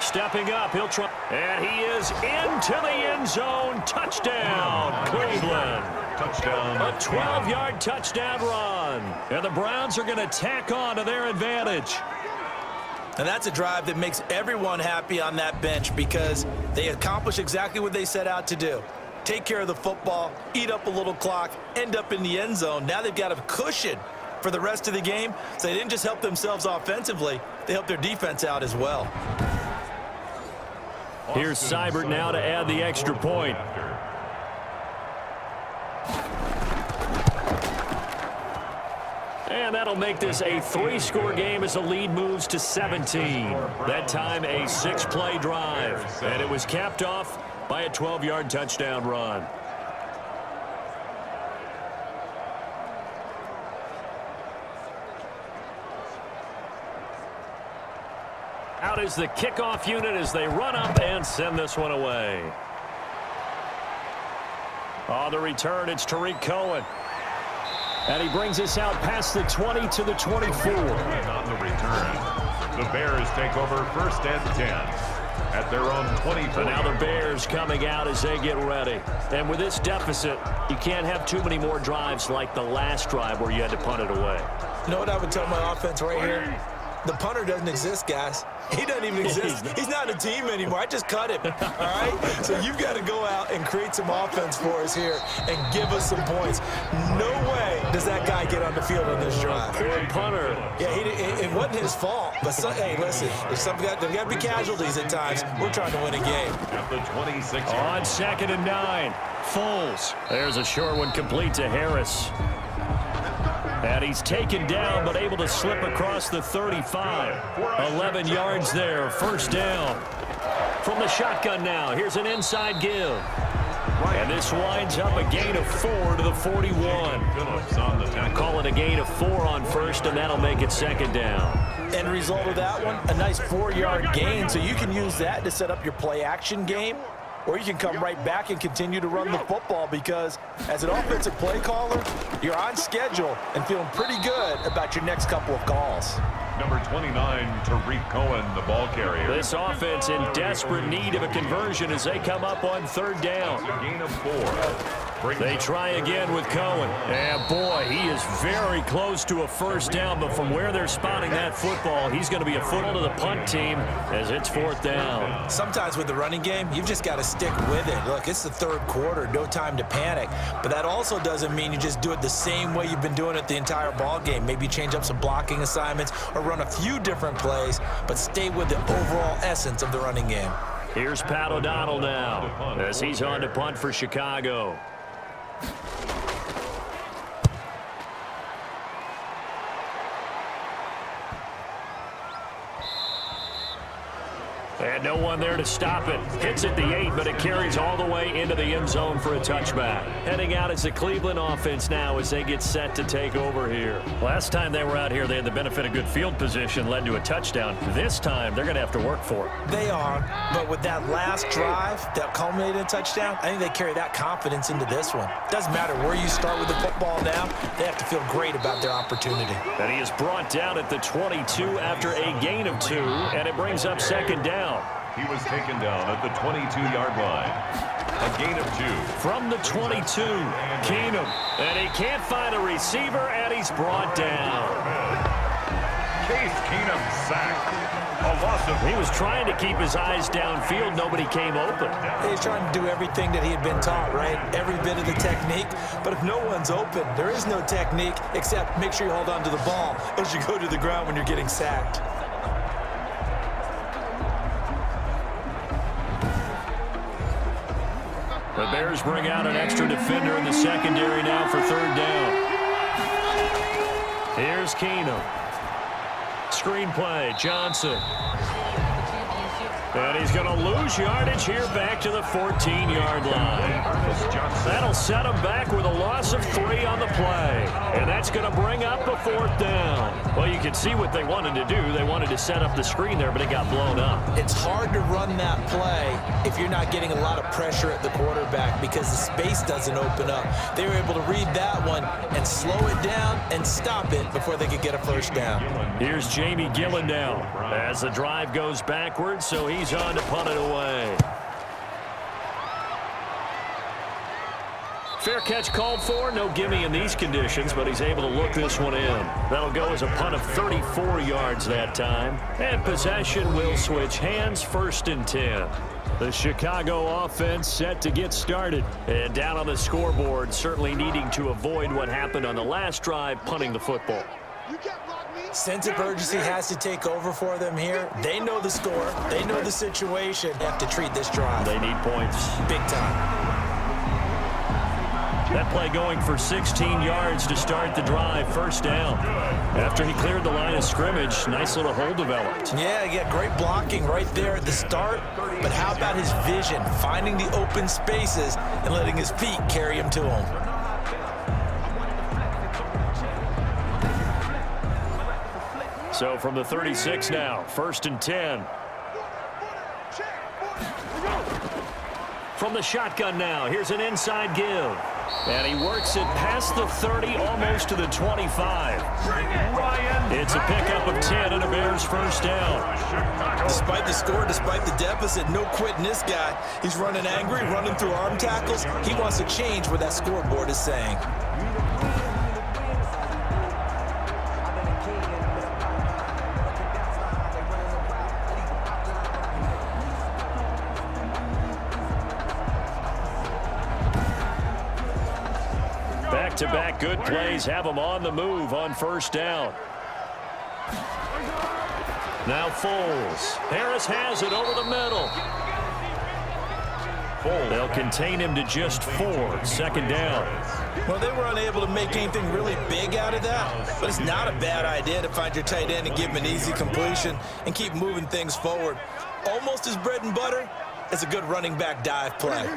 Stepping up, he'll try. And he is into the end zone. Touchdown, Cleveland. Touchdown. A 12-yard touchdown run. And the Browns are going to tack on to their advantage. And that's a drive that makes everyone happy on that bench because they accomplish exactly what they set out to do. Take care of the football, eat up a little clock, end up in the end zone. Now they've got a cushion for the rest of the game. So they didn't just help themselves offensively, they helped their defense out as well. Here's Seibert now to add the extra point. And that'll make this a 3-score game as the lead moves to 17. That time a 6-play drive. And it was capped off by a 12-yard touchdown run. Out is the kickoff unit as they run up and send this one away. On the return, it's Tariq Cohen. And he brings us out past the 20 to the 24. On the return, the Bears take over 1st and 10 at their own 24. And now the Bears coming out as they get ready. And with this deficit, you can't have too many more drives like the last drive where you had to punt it away. You know what I would tell my offense right here? The punter doesn't exist, guys. He doesn't even exist. He's not a team anymore. I just cut him, all right? So you've got to go out and create some offense for us here and give us some points. No way does that guy get on the field on this drive. Poor punter. Yeah, it wasn't his fault. But, hey, listen, there's got to be casualties at times. We're trying to win a game. At the 26. On 2nd and 9, Foles. There's a short one complete to Harris. And he's taken down, but able to slip across the 35. 11 yards there, 1st down. From the shotgun now, here's an inside give. And this winds up a gain of 4 to the 41. Call it a gain of 4 on 1st, and that'll make it 2nd down. End result of that one, a nice 4-yard gain, so you can use that to set up your play-action game. Or you can come right back and continue to run the football because as an offensive play caller, you're on schedule and feeling pretty good about your next couple of calls. Number 29, Tariq Cohen, the ball carrier. This offense in desperate need of a conversion as they come up on 3rd down. A gain of 4. They try again with Cohen. And boy, he is very close to a 1st down, but from where they're spotting that football, he's going to be a football to the punt team as it's 4th down. Sometimes with the running game, you've just got to stick with it. Look, it's the 3rd quarter, no time to panic. But that also doesn't mean you just do it the same way you've been doing it the entire ball game. Maybe change up some blocking assignments or run a few different plays, but stay with the overall essence of the running game. Here's Pat O'Donnell now as he's on to punt for Chicago. And no one there to stop it. Hits at the 8, but it carries all the way into the end zone for a touchback. Heading out is the Cleveland offense now as they get set to take over here. Last time they were out here, they had the benefit of good field position, led to a touchdown. This time, they're going to have to work for it. They are, but with that last drive that culminated in a touchdown, I think they carry that confidence into this one. Doesn't matter where you start with the football now, they have to feel great about their opportunity. And he is brought down at the 22 after a gain of 2, and it brings up 2nd down. He was taken down at the 22-yard line. A gain of 2. From the 22, Keenum. And he can't find a receiver, and he's brought down. Case Keenum sacked. A loss of... He was trying to keep his eyes downfield. Nobody came open. He's trying to do everything that he had been taught, right? Every bit of the technique. But if no one's open, there is no technique except make sure you hold on to the ball as you go to the ground when you're getting sacked. The Bears bring out an extra defender in the secondary now for 3rd down. Here's Keenum. Screen play, Johnson. And he's going to lose yardage here back to the 14-yard line. That'll set them back with a loss of 3 on the play. And that's going to bring up a 4th down. Well, you can see what they wanted to do. They wanted to set up the screen there, but it got blown up. It's hard to run that play if you're not getting a lot of pressure at the quarterback because the space doesn't open up. They were able to read that one and slow it down and stop it before they could get a 1st down. Here's Jamie Gillen now as the drive goes backwards, so he's on to punt it away. Fair catch called for. No gimme in these conditions, but he's able to look this one in. That'll go as a punt of 34 yards that time. And possession will switch hands, 1st and 10. The Chicago offense set to get started. And down on the scoreboard, certainly needing to avoid what happened on the last drive, punting the football. Sense of urgency has to take over for them here. They know the score. They know the situation. They have to treat this drive. They need points. Big time. That play going for 16 yards to start the drive, 1st down. After he cleared the line of scrimmage, nice little hole developed. Yeah, great blocking right there at the start. But how about his vision, finding the open spaces and letting his feet carry him to him? So from the 36 now, 1st and 10. From the shotgun now, here's an inside give. And he works it past the 30, almost to the 25. It's a pickup of 10 and a Bears 1st down. Despite the score, despite the deficit, no quitting this guy. He's running angry, running through arm tackles. He wants to change what that scoreboard is saying. Back-to-back good plays have them on the move on 1st down. Now Foles. Harris has it over the middle. They'll contain him to just 4, 2nd down. Well, they were unable to make anything really big out of that, but it's not a bad idea to find your tight end and give him an easy completion and keep moving things forward. Almost as bread and butter as a good running back dive play.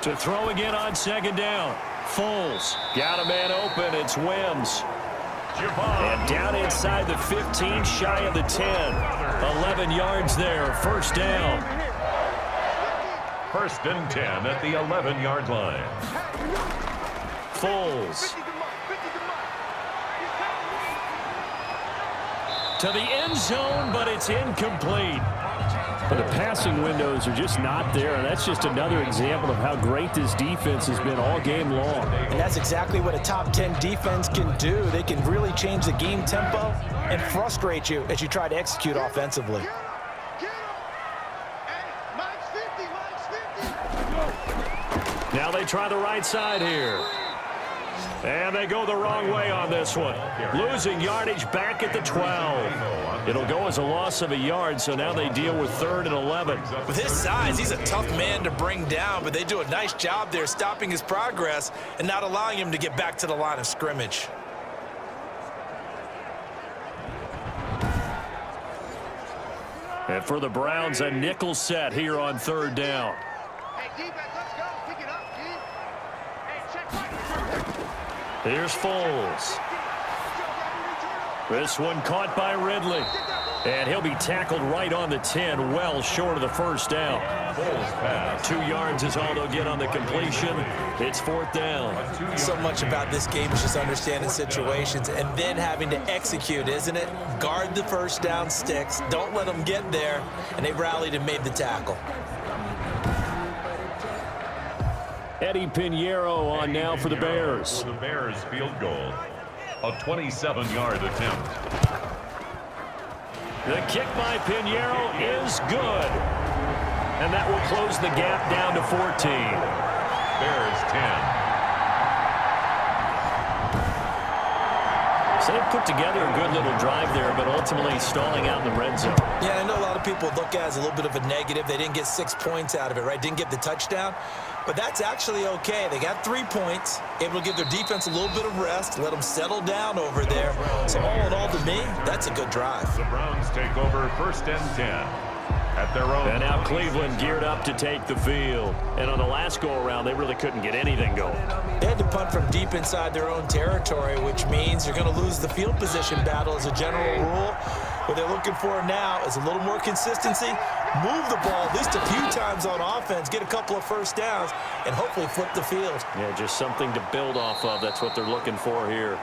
To throw again on 2nd down. Foles got a man open. It's Wims. And down inside the 15, shy of the 10. 11 yards there, 1st down. 1st and 10 at the 11-yard line. Foles. To the end zone, but it's incomplete. But the passing windows are just not there, and that's just another example of how great this defense has been all game long. And that's exactly what a top 10 defense can do. They can really change the game tempo and frustrate you as you try to execute offensively. Now they try the right side here. And they go the wrong way on this one. Losing yardage back at the 12. It'll go as a loss of a yard, so now they deal with 3rd and 11. With his size, he's a tough man to bring down, but they do a nice job there stopping his progress and not allowing him to get back to the line of scrimmage. And for the Browns, a nickel set here on 3rd down. Here's Foles. This one caught by Ridley. And he'll be tackled right on the 10, well short of the 1st down. 2 yards is all they'll get on the completion. It's 4th down. So much about this game is just understanding situations and then having to execute, isn't it? Guard the 1st down sticks. Don't let them get there. And they rallied and made the tackle. Eddie Pinheiro on now for the Bears. For the Bears field goal. A 27-yard attempt. The kick by Pinheiro is good. And that will close the gap down to 14. Bears 10. So they put together a good little drive there, but ultimately stalling out in the red zone. Yeah, I know a lot of people look at it as a little bit of a negative. They didn't get 6 points out of it, right? Didn't get the touchdown. But that's actually okay. They got 3 points, able to give their defense a little bit of rest, let them settle down over there. So all in all, to me, that's a good drive. The Browns take over 1st and 10. at their own. And now Cleveland geared up to take the field. And on the last go-around, they really couldn't get anything going. They had to punt from deep inside their own territory, which means you're going to lose the field position battle as a general rule. What they're looking for now is a little more consistency, move the ball at least a few times on offense, get a couple of first downs, and hopefully flip the field. Yeah, just something to build off of. That's what they're looking for here.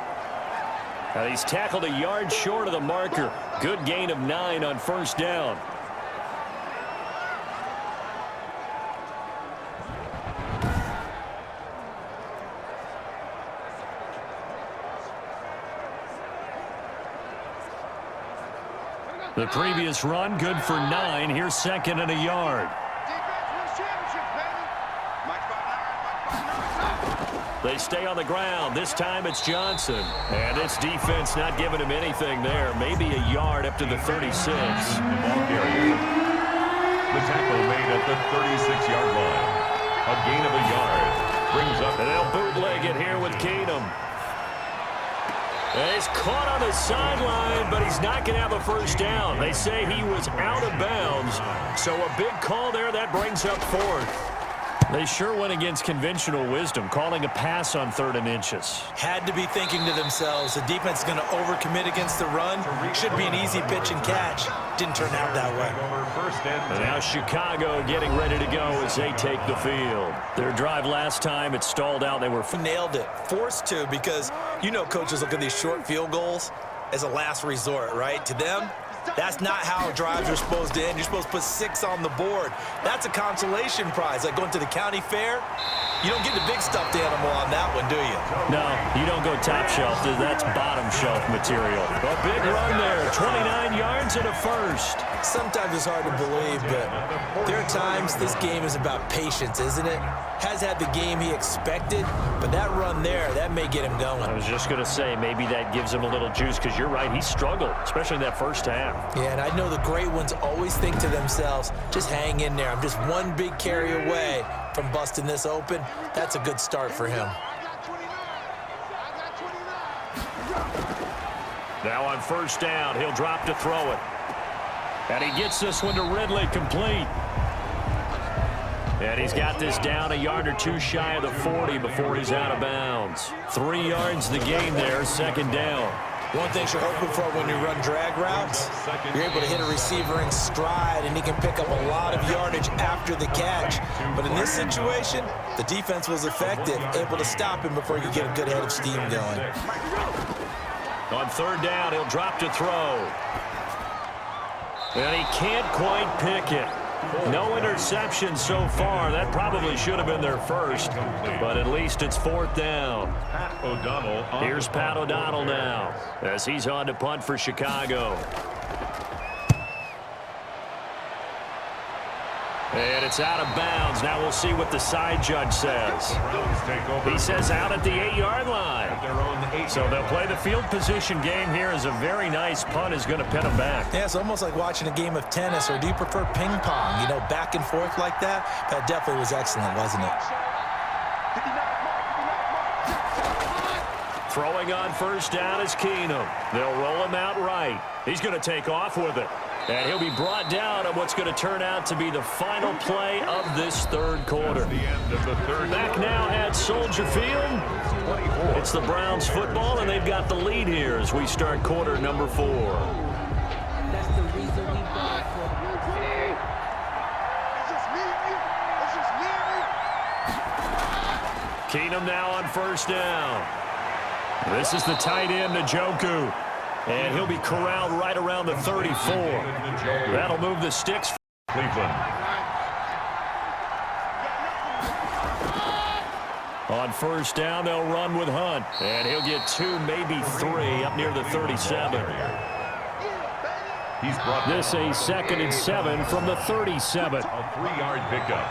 And he's tackled a yard short of the marker. Good gain of 9 on first down. The previous run, good for 9. Here's second and a yard. They stay on the ground. This time it's Johnson. And this defense not giving him anything there. Maybe a yard up to the 36. The tackle made at the 36-yard line. A gain of a yard. Brings up. And they'll bootleg it here with Keenum. And he's caught on the sideline, but he's not going to have a first down. They say he was out of bounds. So a big call there. That brings up 4th. They sure went against conventional wisdom, calling a pass on 3rd and inches. Had to be thinking to themselves, the defense is going to overcommit against the run. Should be an easy pitch and catch. Didn't turn out that way. And now Chicago getting ready to go as they take the field. Their drive last time, it stalled out. They were nailed it. Forced to, because you know coaches look at these short field goals as a last resort, right? To them, that's not how drives are supposed to end. You're supposed to put 6 on the board. That's a consolation prize. Like going to the county fair, you don't get the big stuffed animal on that one, do you? No, you don't go top shelf. That's bottom shelf material. A big run there, 29 yards and a first. Sometimes it's hard to believe, but there are times this game is about patience, isn't it? Has had the game he expected, but that run there, that may get him going. I was just going to say, maybe that gives him a little juice, because you're right, he struggled, especially in that first half. Yeah, and I know the great ones always think to themselves, just hang in there. I'm just one big carry away from busting this open. That's a good start for him. Now on first down, he'll drop to throw it. And he gets this one to Ridley, complete. And he's got this down a yard or 2 shy of the 40 before he's out of bounds. 3 yards the gain there, second down. One thing you're hoping for when you run drag routes, you're able to hit a receiver in stride, and he can pick up a lot of yardage after the catch. But in this situation, the defense was effective, able to stop him before you get a good head of steam going. On third down, he'll drop to throw. And he can't quite pick it. No interception so far. That probably should have been their first, but at least it's 4th down. Here's Pat O'Donnell now as he's on to punt for Chicago. And it's out of bounds. Now we'll see what the side judge says. He says out at the 8-yard line. So they'll play the field position game here as a very nice punt is going to pin them back. Yeah, it's almost like watching a game of tennis, or do you prefer ping pong? You know, back and forth like that? That definitely was excellent, wasn't it? Throwing on first down is Keenum. They'll roll him out right. He's going to take off with it. And he'll be brought down on what's going to turn out to be the final play of this third quarter. Back now at Soldier Field. It's the Browns football, and they've got the lead here as we start quarter number 4. Keenum now on first down. This is the tight end, Njoku. And he'll be corralled right around the 34. That'll move the sticks. Cleveland. On first down, they'll run with Hunt. And he'll get 2, maybe 3, up near the 37. This a 2nd and 7 from the 37. A 3-yard pickup.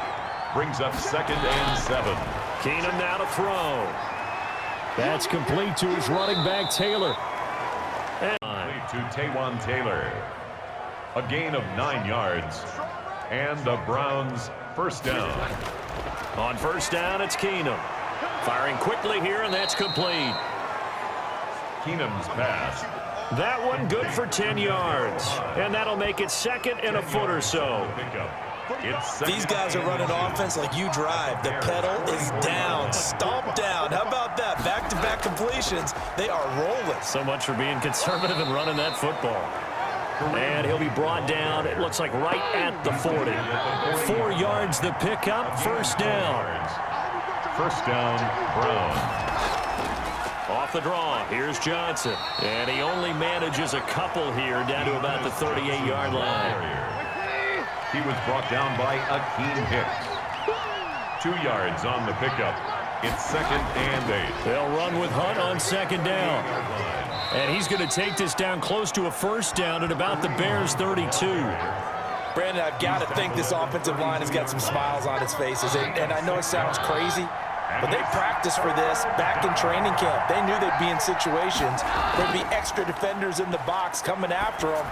Brings up 2nd and 7. Keenum now to throw. That's complete to his running back, Taylor. To Taywan Taylor. A gain of 9 yards. And the Browns first down. On first down, it's Keenum. Firing quickly here, and that's complete. Keenum's pass That one good for 10 yards. And that'll make it 2nd and a foot or so. These guys are running offense like you drive. The pedal is down, stomp down. How about that? Back-to-back completions. They are rolling. So much for being conservative and running that football. And he'll be brought down, it looks like right at the 40. 4 yards the pickup, 1st down. 1st down, Browns. Off the draw, here's Johnson. And he only manages a couple here down to about the 38-yard line. He was brought down by Akeem Hicks. 2 yards on the pickup. It's 2nd and 8. They'll run with Hunt on 2nd down. And he's going to take this down close to a 1st down at about the Bears' 32. Brandon, I've got to think this offensive line has got some smiles on its faces. And I know it sounds crazy, but they practiced for this back in training camp. They knew they'd be in situations. There'd be extra defenders in the box coming after them,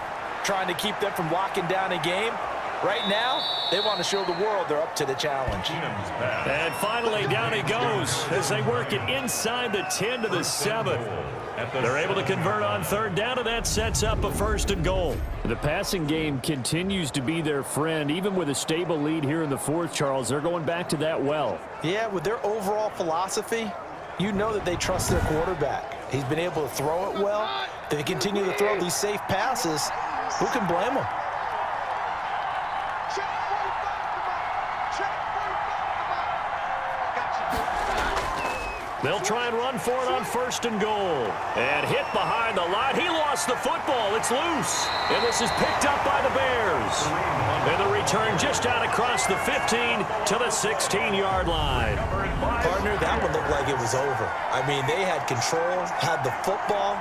trying to keep them from locking down a game. Right now, they want to show the world they're up to the challenge. And finally, down he goes as they work it inside the 10 to the 7. They're able to convert on 3rd down, and that sets up a 1st and goal. The passing game continues to be their friend. Even with a stable lead here in the 4th, Charles, they're going back to that well. Yeah, with their overall philosophy, you know that they trust their quarterback. He's been able to throw it well. They continue to throw these safe passes. Who can blame them? They'll try and run for it on 1st and goal. And hit behind the line. He lost the football. It's loose. And this is picked up by the Bears. And the return just out across the 15 to the 16-yard line. Partner, that one looked like it was over. I mean, they had control, had the football,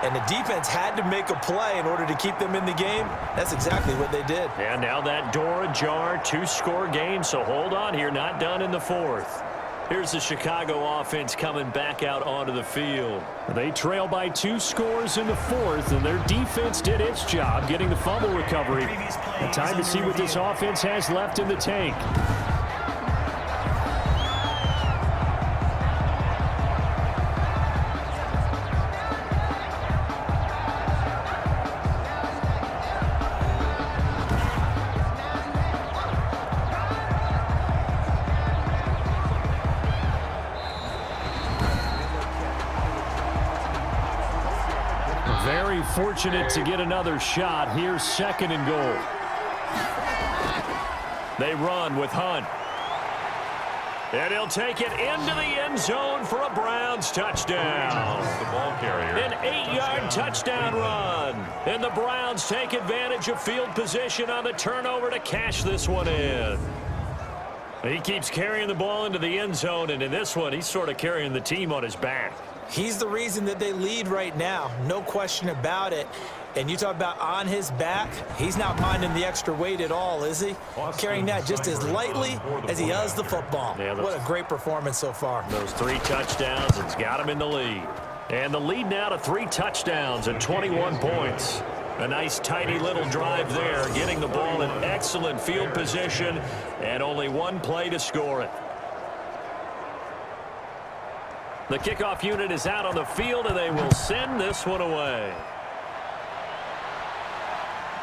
and the defense had to make a play in order to keep them in the game. That's exactly what they did. And now that door ajar, 2-score game. So hold on here, not done in the 4th. Here's the Chicago offense coming back out onto the field. They trail by 2 scores in the 4th, and their defense did its job getting the fumble recovery. Time to see what this offense has left in the tank. Very fortunate to get another shot. Here's 2nd and goal. They run with Hunt. And he'll take it into the end zone for a Browns touchdown. The ball carrier. An 8-yard touchdown run. And the Browns take advantage of field position on the turnover to cash this one in. He keeps carrying the ball into the end zone, and in this one, he's sort of carrying the team on his back. He's the reason that they lead right now, no question about it. And you talk about on his back, he's not minding the extra weight at all, is he? Carrying that just as lightly as he does the football. Yeah, what a great performance so far. Those 3 touchdowns, it's got him in the lead. And the lead now to 3 touchdowns and 21 points. A nice, tidy little drive there, getting the ball in excellent field position, and only 1 play to score it. The kickoff unit is out on the field, and they will send this one away.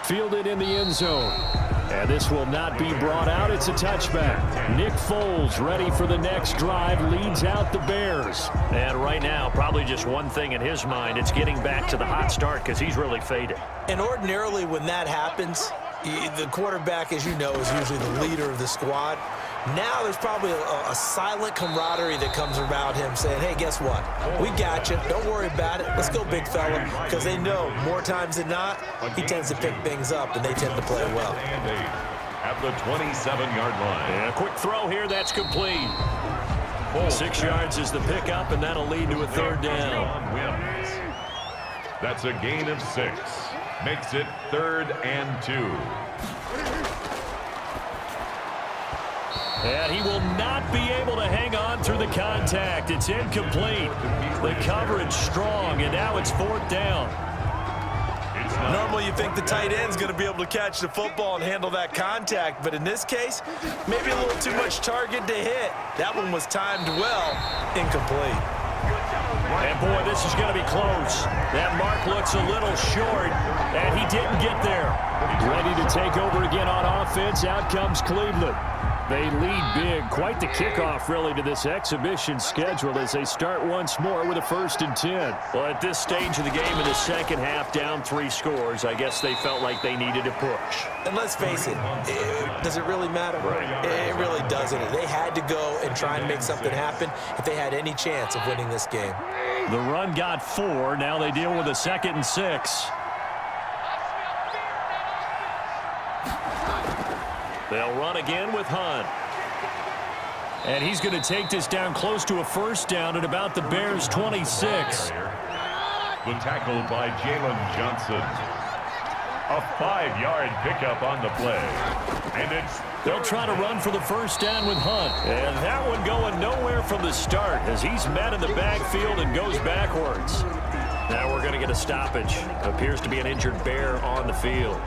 Fielded in the end zone. And this will not be brought out. It's a touchback. Nick Foles ready for the next drive, leads out the Bears. And right now, probably just one thing in his mind. It's getting back to the hot start because he's really faded. And ordinarily when that happens, the quarterback, as you know, is usually the leader of the squad. Now there's probably a silent camaraderie that comes around him saying, hey, guess what? We got you. Don't worry about it. Let's go, big fella. Because they know more times than not, he tends to pick things up, and they tend to play well. At the 27-yard line. And a quick throw here. That's complete. 6 yards is the pickup, and that'll lead to a 3rd down. That's a gain of 6. Makes it 3rd and 2. And he will not be able to hang on through the contact. It's incomplete. The coverage strong, and now it's 4th down. Normally you think the tight end's going to be able to catch the football and handle that contact, but in this case, maybe a little too much target to hit. That one was timed well, incomplete. And, boy, this is going to be close. That mark looks a little short, and he didn't get there. Ready to take over again on offense. Out comes Cleveland. They lead big. Quite the kickoff, really, to this exhibition schedule as they start once more with a 1st and 10. Well, at this stage of the game in the second half, down 3 scores, I guess they felt like they needed to push. And let's face it, does it really matter? Right. It really doesn't. They had to go and try and make something happen if they had any chance of winning this game. The run got 4. Now they deal with a 2nd and 6. They'll run again with Hunt. And he's going to take this down close to a 1st down at about the Bears' 26. The tackle by Jalen Johnson. A 5-yard pickup on the play. And they'll try to run for the 1st down with Hunt. And that one going nowhere from the start as he's met in the backfield and goes backwards. Now we're going to get a stoppage. Appears to be an injured Bear on the field.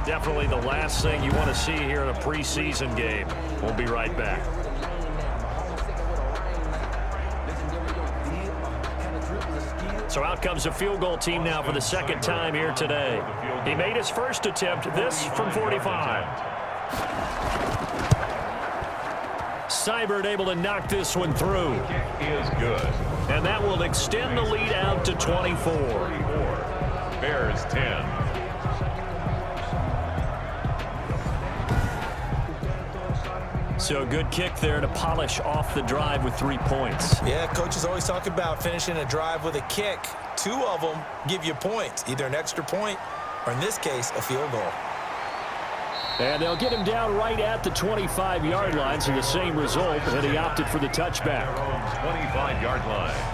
Definitely the last thing you want to see here in a preseason game. We'll be right back. So out comes a field goal team now for the 2nd time here today. He made his 1st attempt, this from 45. Seibert able to knock this one through. is good. And that will extend the lead out to 24. Bears 10. So a good kick there to polish off the drive with 3 points. Yeah, coaches always talk about finishing a drive with a kick. 2 of them give you points, either an extra point or, in this case, a field goal. And they'll get him down right at the 25-yard line, so the same result, and he opted for the touchback. 25-yard line.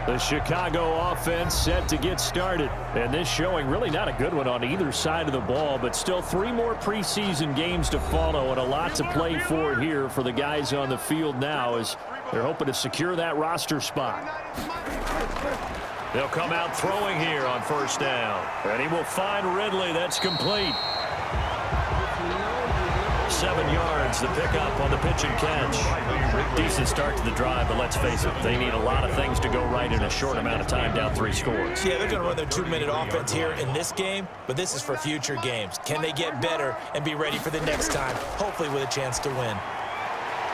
The Chicago offense set to get started. And this showing really not a good one on either side of the ball, but still 3 more preseason games to follow and a lot to play for here for the guys on the field now as they're hoping to secure that roster spot. They'll come out throwing here on 1st down. And he will find Ridley. That's complete. 7 yards, the pickup on the pitch and catch. Decent start to the drive, but let's face it, they need a lot of things to go right in a short amount of time, down 3 scores. Yeah, they're going to run their 2-minute offense here in this game, but this is for future games. Can they get better and be ready for the next time, hopefully with a chance to win?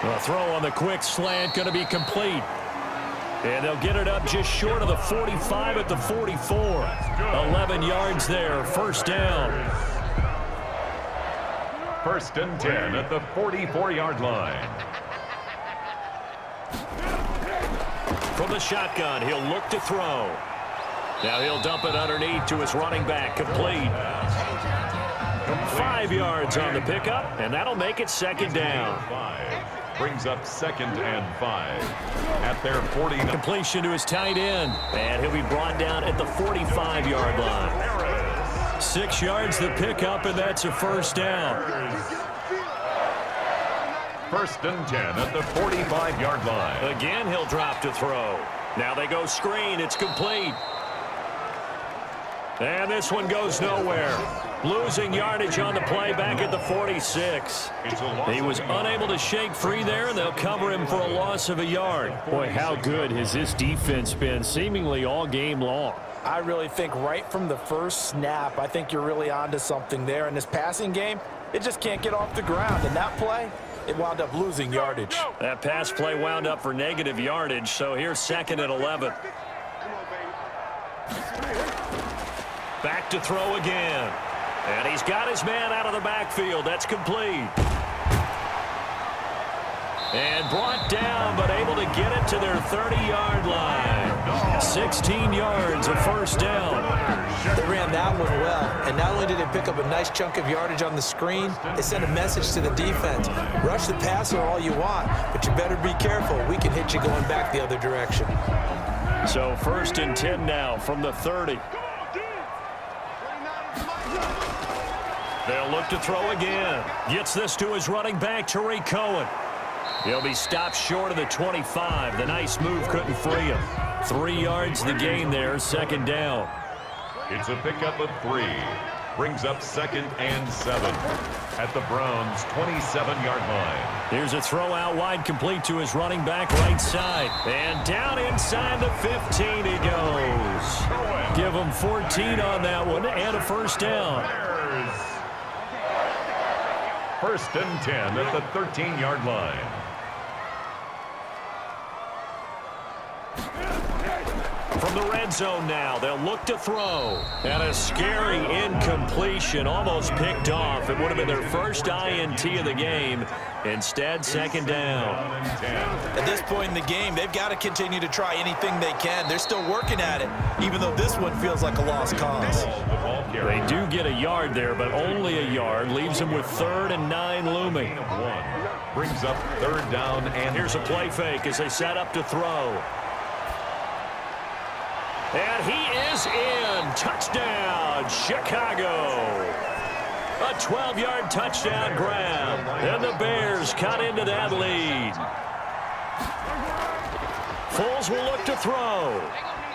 A throw on the quick slant going to be complete. And they'll get it up just short of the 45 at the 44. 11 yards there, 1st down. 1st and 10 at the 44-yard line. From the shotgun, he'll look to throw. Now he'll dump it underneath to his running back, complete. 5 yards on the pickup, and that'll make it 2nd down. Brings up 2nd and 5 at their 49. Completion to his tight end, and he'll be brought down at the 45-yard line. 6 yards the pickup, and that's a 1st down. 1st and 10 at the 45-yard line. Again, he'll drop to throw. Now they go screen. It's complete. And this one goes nowhere. Losing yardage on the play back at the 46. He was unable to shake free there, and they'll cover him for a loss of a yard. Boy, how good has this defense been seemingly all game long? I really think right from the first snap, I think you're really onto something there. In this passing game, it just can't get off the ground. And that play, it wound up losing yardage. That pass play wound up for negative yardage, so here's 2nd and 11. Back to throw again. And he's got his man out of the backfield. That's complete. And brought down, but able to get it to their 30-yard line. 16 yards, a 1st down. They ran that one well, and not only did they pick up a nice chunk of yardage on the screen, they sent a message to the defense. Rush the passer all you want, but you better be careful. We can hit you going back the other direction. So 1st and 10 now from the 30. They'll look to throw again. Gets this to his running back, Tariq Cohen. He'll be stopped short of the 25. The nice move couldn't free him. 3 yards the gain there, 2nd down. It's a pickup of 3. brings up 2nd and 7 at the Browns' 27-yard line. Here's a throw out wide, complete to his running back right side. And down inside the 15 he goes. Give him 14 on that one and a first down. First and 10 at the 13-yard line. From the red zone now, they'll look to throw. And a scary incompletion, almost picked off. It would have been their first INT of the game. Instead, second down. At this point in the game, they've got to continue to try anything they can. They're still working at it, even though this one feels like a lost cause. They do get a yard there, but only a yard. Leaves them with 3rd and 9 looming. Brings up 3rd down, and here's a play fake as they set up to throw. And he is in. Touchdown, Chicago. A 12-yard touchdown grab. And the Bears cut into that lead. Foles will look to throw.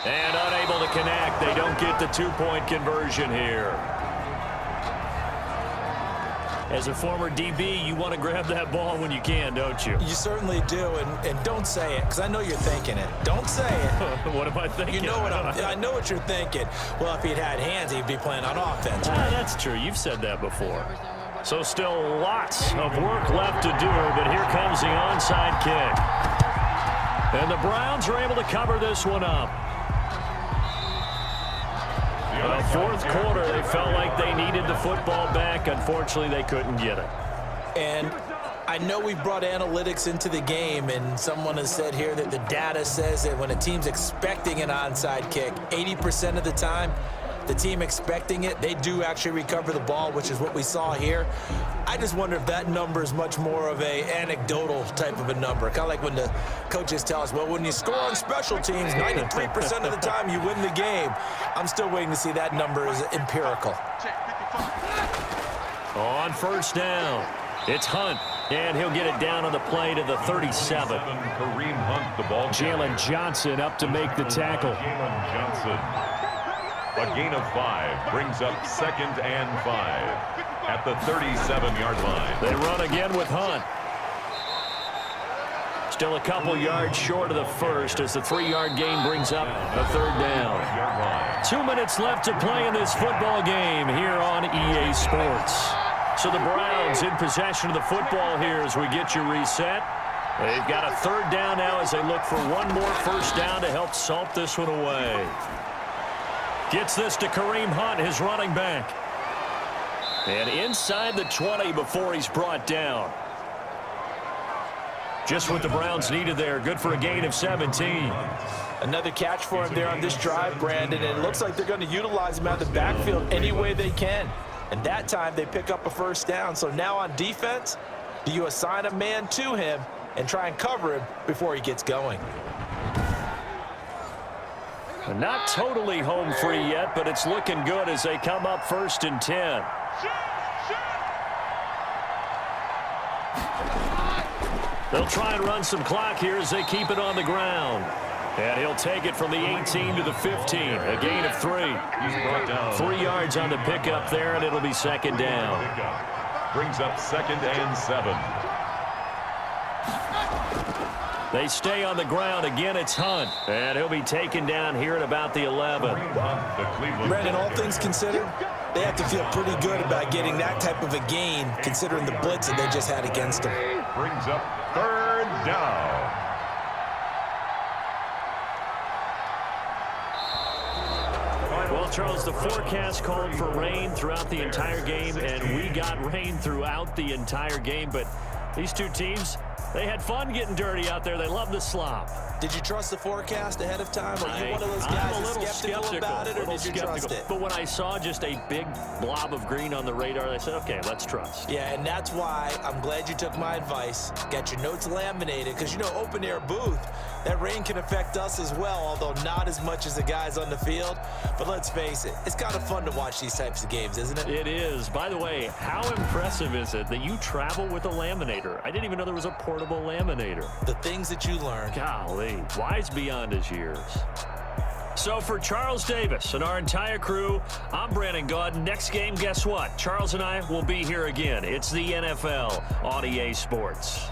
And unable to connect. They don't get the 2-point conversion here. As a former DB, you want to grab that ball when you can, don't you? You certainly do, and don't say it, because I know you're thinking it. Don't say it. What am I thinking? You know what I know what you're thinking. Well, if he'd had hands, he'd be playing on offense. Right? That's true. You've said that before. So still lots of work left to do, but here comes the onside kick. And the Browns are able to cover this one up. Fourth quarter, they felt like they needed the football back. Unfortunately, they couldn't get it. And I know we brought analytics into the game, and someone has said here that the data says that when a team's expecting an onside kick, 80% of the time, the team expecting it, they do actually recover the ball, which is what we saw here. I just wonder if that number is much more of a anecdotal type of a number. Kind of like when the coaches tell us, well, when you score on special teams, 93% of the time you win the game. I'm still waiting to see that number is empirical. On first down, it's Hunt, and he'll get it down on the play to the 37. Kareem Hunt, the ball. Jalen Johnson up to make the tackle. Jalen Johnson. A gain of 5 brings up 2nd and 5 at the 37-yard line. They run again with Hunt. Still a couple yards short of the first as the 3-yard gain brings up a 3rd down. 2 minutes left to play in this football game here on EA Sports. So the Browns in possession of the football here as we get you reset. They've got a 3rd down now as they look for one more first down to help salt this one away. Gets this to Kareem Hunt, his running back. And inside the 20 before he's brought down. Just what the Browns needed there. Good for a gain of 17. Another catch for him there on this drive, Brandon. And it looks like they're going to utilize him out of the backfield any way they can. And that time they pick up a first down. So now on defense, do you assign a man to him and try and cover him before he gets going? Not totally home free yet, but it's looking good as they come up 1st and 10. They'll try and run some clock here as they keep it on the ground. And he'll take it from the 18 to the 15, a gain of 3. He's brought down 3 yards on the pickup there, and it'll be 2nd down. Brings up 2nd and 7. They stay on the ground. Again, it's Hunt. And he'll be taken down here at about the 11. Brandon, all things considered, they have to feel pretty good about getting that type of a gain, considering the blitz that they just had against them. Brings up 3rd down. Well, Charles, the forecast called for rain throughout the entire game, and we got rain throughout the entire game. But these two teams, they had fun getting dirty out there. They love the slop. Did you trust the forecast ahead of time? Are you one of those guys that's skeptical about it, or did you trust it? But when I saw just a big blob of green on the radar, I said, okay, let's trust. Yeah, and that's why I'm glad you took my advice. Got your notes laminated, because, you know, open-air booth, that rain can affect us as well, although not as much as the guys on the field. But let's face it, it's kind of fun to watch these types of games, isn't it? It is. By the way, how impressive is it that you travel with a laminator? I didn't even know there was a portable laminator. The things that you learn. Golly, wise beyond his years. So for Charles Davis and our entire crew, I'm Brandon Gaudin. Next game, guess what? Charles and I will be here again. It's the NFL on EA Sports.